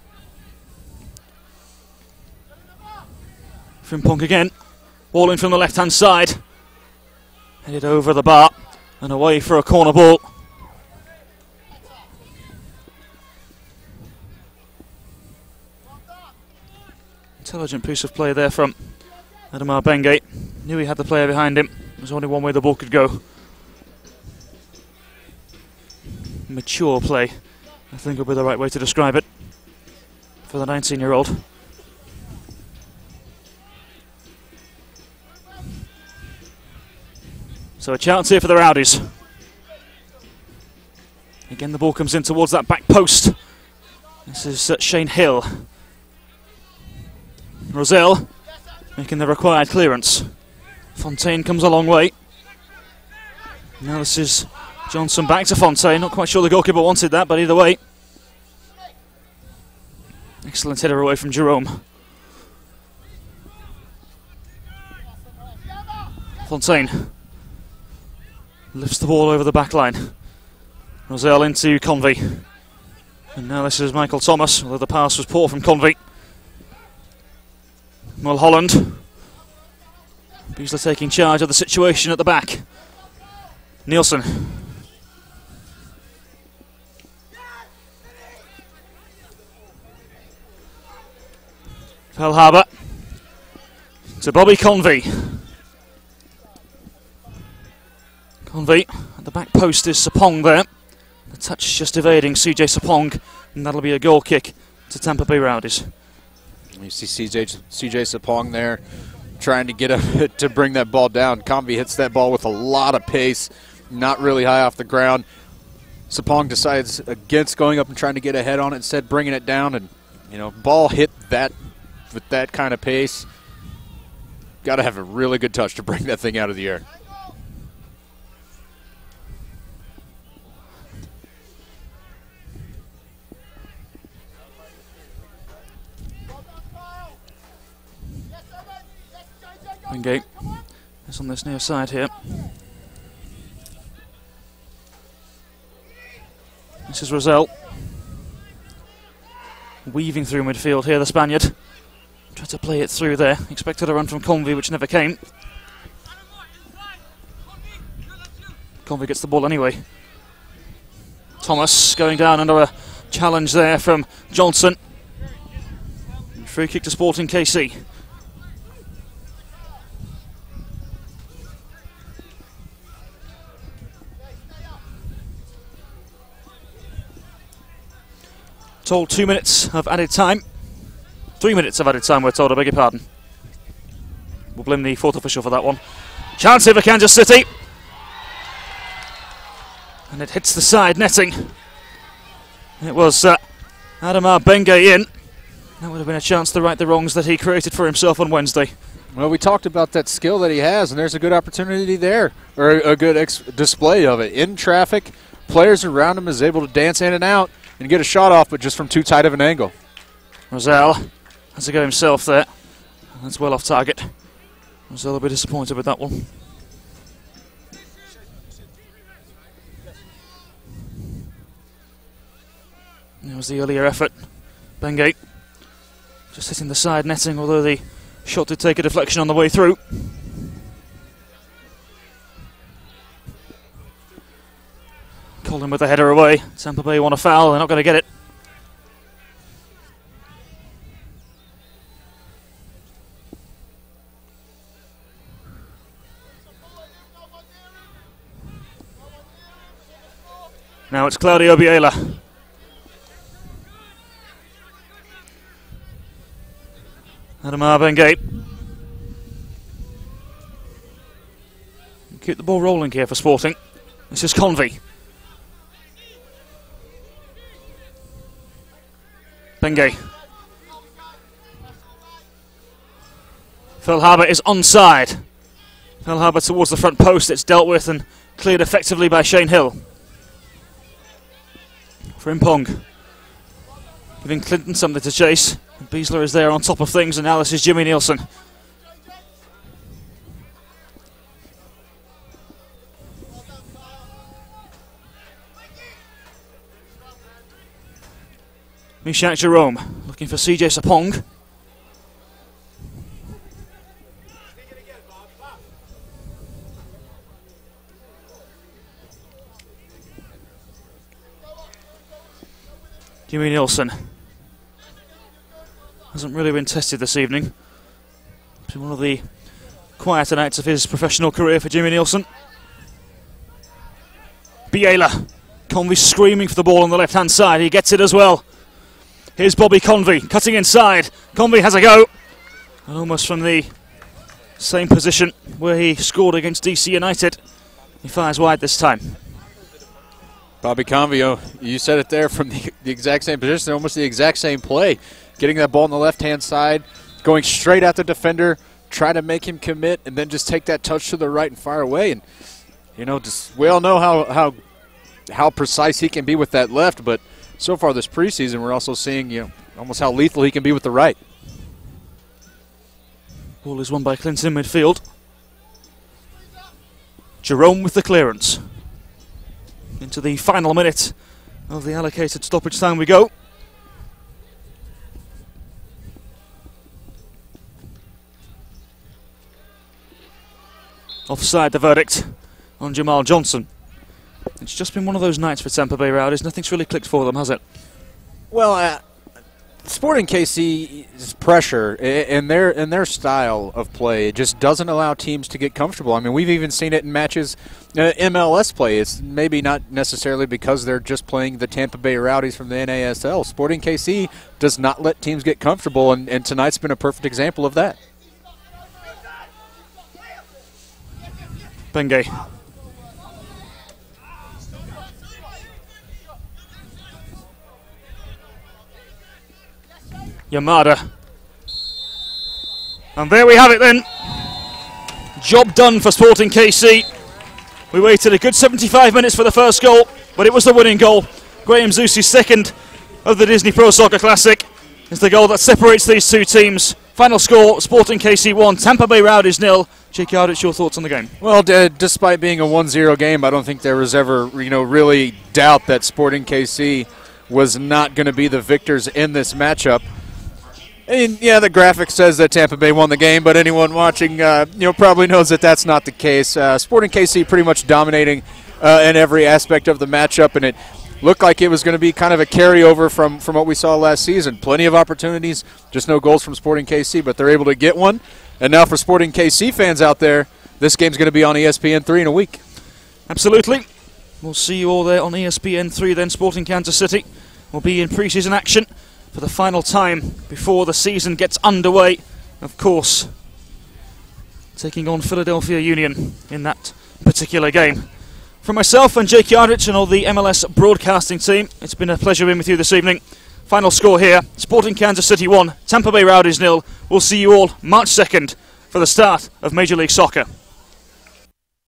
Frimpong again. Ball in from the left-hand side. Headed over the bar and away for a corner ball. Intelligent piece of play there from Adamar Bengay. Knew he had the player behind him. There's only one way the ball could go. Mature play, I think would be the right way to describe it for the 19-year-old. So a chance here for the Rowdies. Again, the ball comes in towards that back post. This is Shane Hill. Roselle making the required clearance. Fontaine comes a long way. Now this is Johnson back to Fontaine. Not quite sure the goalkeeper wanted that, but either way. Excellent header away from Jerome. Fontaine lifts the ball over the back line. Roselle into Convey. And now this is Michael Thomas, although the pass was poor from Convey. Mulholland. Beasley taking charge of the situation at the back. Nielsen. Pearl Harbor to Bobby Convey. Convey at the back post is Sapong there. The touch just evading CJ Sapong, and that'll be a goal kick to Tampa Bay Rowdies. You see CJ Sapong there trying to get him to bring that ball down. Convey hits that ball with a lot of pace, not really high off the ground. Sapong decides against going up and trying to get ahead on it, instead bringing it down, and ball hit that with that kind of pace. Got to have a really good touch to bring that thing out of the air. Wingate is on this near side here. This is Rosell. Weaving through midfield here, the Spaniard. Tried to play it through there. Expected a run from Convey, which never came. Convey gets the ball anyway. Thomas going down under a challenge there from Johnson. Free kick to Sporting KC. Told 2 minutes of added time. 3 minutes of added time, we're told, I beg your pardon. We'll blame the fourth official for that one. Chance here for Kansas City. And it hits the side netting. It was Adamar Bengay in. That would have been a chance to right the wrongs that he created for himself on Wednesday. Well, we talked about that skill that he has, and there's a good opportunity there, or a good display of it. In traffic, players around him is able to dance in and out and get a shot off, but just from too tight of an angle. Rosell has to go himself there. That's well off target. Rosell will be disappointed with that one. There was the earlier effort. Bengate just hitting the side netting, although the shot did take a deflection on the way through. Colin with the header away. Tampa Bay want a foul, they're not going to get it. Now it's Claudio Biela. Adamar Bengate. Keep the ball rolling here for Sporting. This is Convey. Bengay. Pearl Harbor is onside. Pearl Harbor towards the front post. It's dealt with and cleared effectively by Shane Hill. Frimpong giving Clinton something to chase. Beasler is there on top of things, and now this is Jimmy Nielsen. Mishak Jerome looking for CJ Sapong. Jimmy Nielsen hasn't really been tested this evening. It's been one of the quieter nights of his professional career for Jimmy Nielsen. Biela. Convey screaming for the ball on the left-hand side. He gets it as well. Here's Bobby Convey cutting inside. Convey has a go. And almost from the same position where he scored against DC United. He fires wide this time. Bobby Convey, you said it there, from the exact same position, almost the exact same play. Getting that ball on the left-hand side, going straight at the defender, try to make him commit, and then just take that touch to the right and fire away. And we all know how precise he can be with that left, but so far this preseason, we're also seeing almost how lethal he can be with the right. Ball is won by Clinton in midfield. Jerome with the clearance. Into the final minute of the allocated stoppage time we go. offside the verdict on Jamal Johnson. It's just been one of those nights for Tampa Bay Rowdies. Nothing's really clicked for them, has it? Well, Sporting KC's pressure and their style of play just doesn't allow teams to get comfortable. I mean, we've even seen it in matches, MLS play. It's maybe not necessarily because they're just playing the Tampa Bay Rowdies from the NASL. Sporting KC does not let teams get comfortable, and tonight's been a perfect example of that. Bengay. Yamada. And there we have it then. Job done for Sporting KC. We waited a good 75 minutes for the first goal, but it was the winning goal. Graham Zusi's second of the Disney Pro Soccer Classic is the goal that separates these two teams. Final score, Sporting KC 1, Tampa Bay Rowdies 0. Jake Yardich, your thoughts on the game? Well, despite being a 1-0 game, I don't think there was ever, really doubt that Sporting KC was not going to be the victors in this matchup. And yeah, the graphic says that Tampa Bay won the game, but anyone watching, probably knows that that's not the case. Sporting KC pretty much dominating in every aspect of the matchup, and it looked like it was going to be kind of a carryover from what we saw last season. Plenty of opportunities, just no goals from Sporting KC, but they're able to get one. And now for Sporting KC fans out there, this game's going to be on ESPN3 in a week. Absolutely. We'll see you all there on ESPN3 then. Sporting Kansas City will be in pre-season action for the final time before the season gets underway. Of course, taking on Philadelphia Union in that particular game. From myself and Jake Yardich and all the MLS broadcasting team, it's been a pleasure being with you this evening. Final score here, Sporting Kansas City 1, Tampa Bay Rowdies 0. We'll see you all March 2nd for the start of Major League Soccer.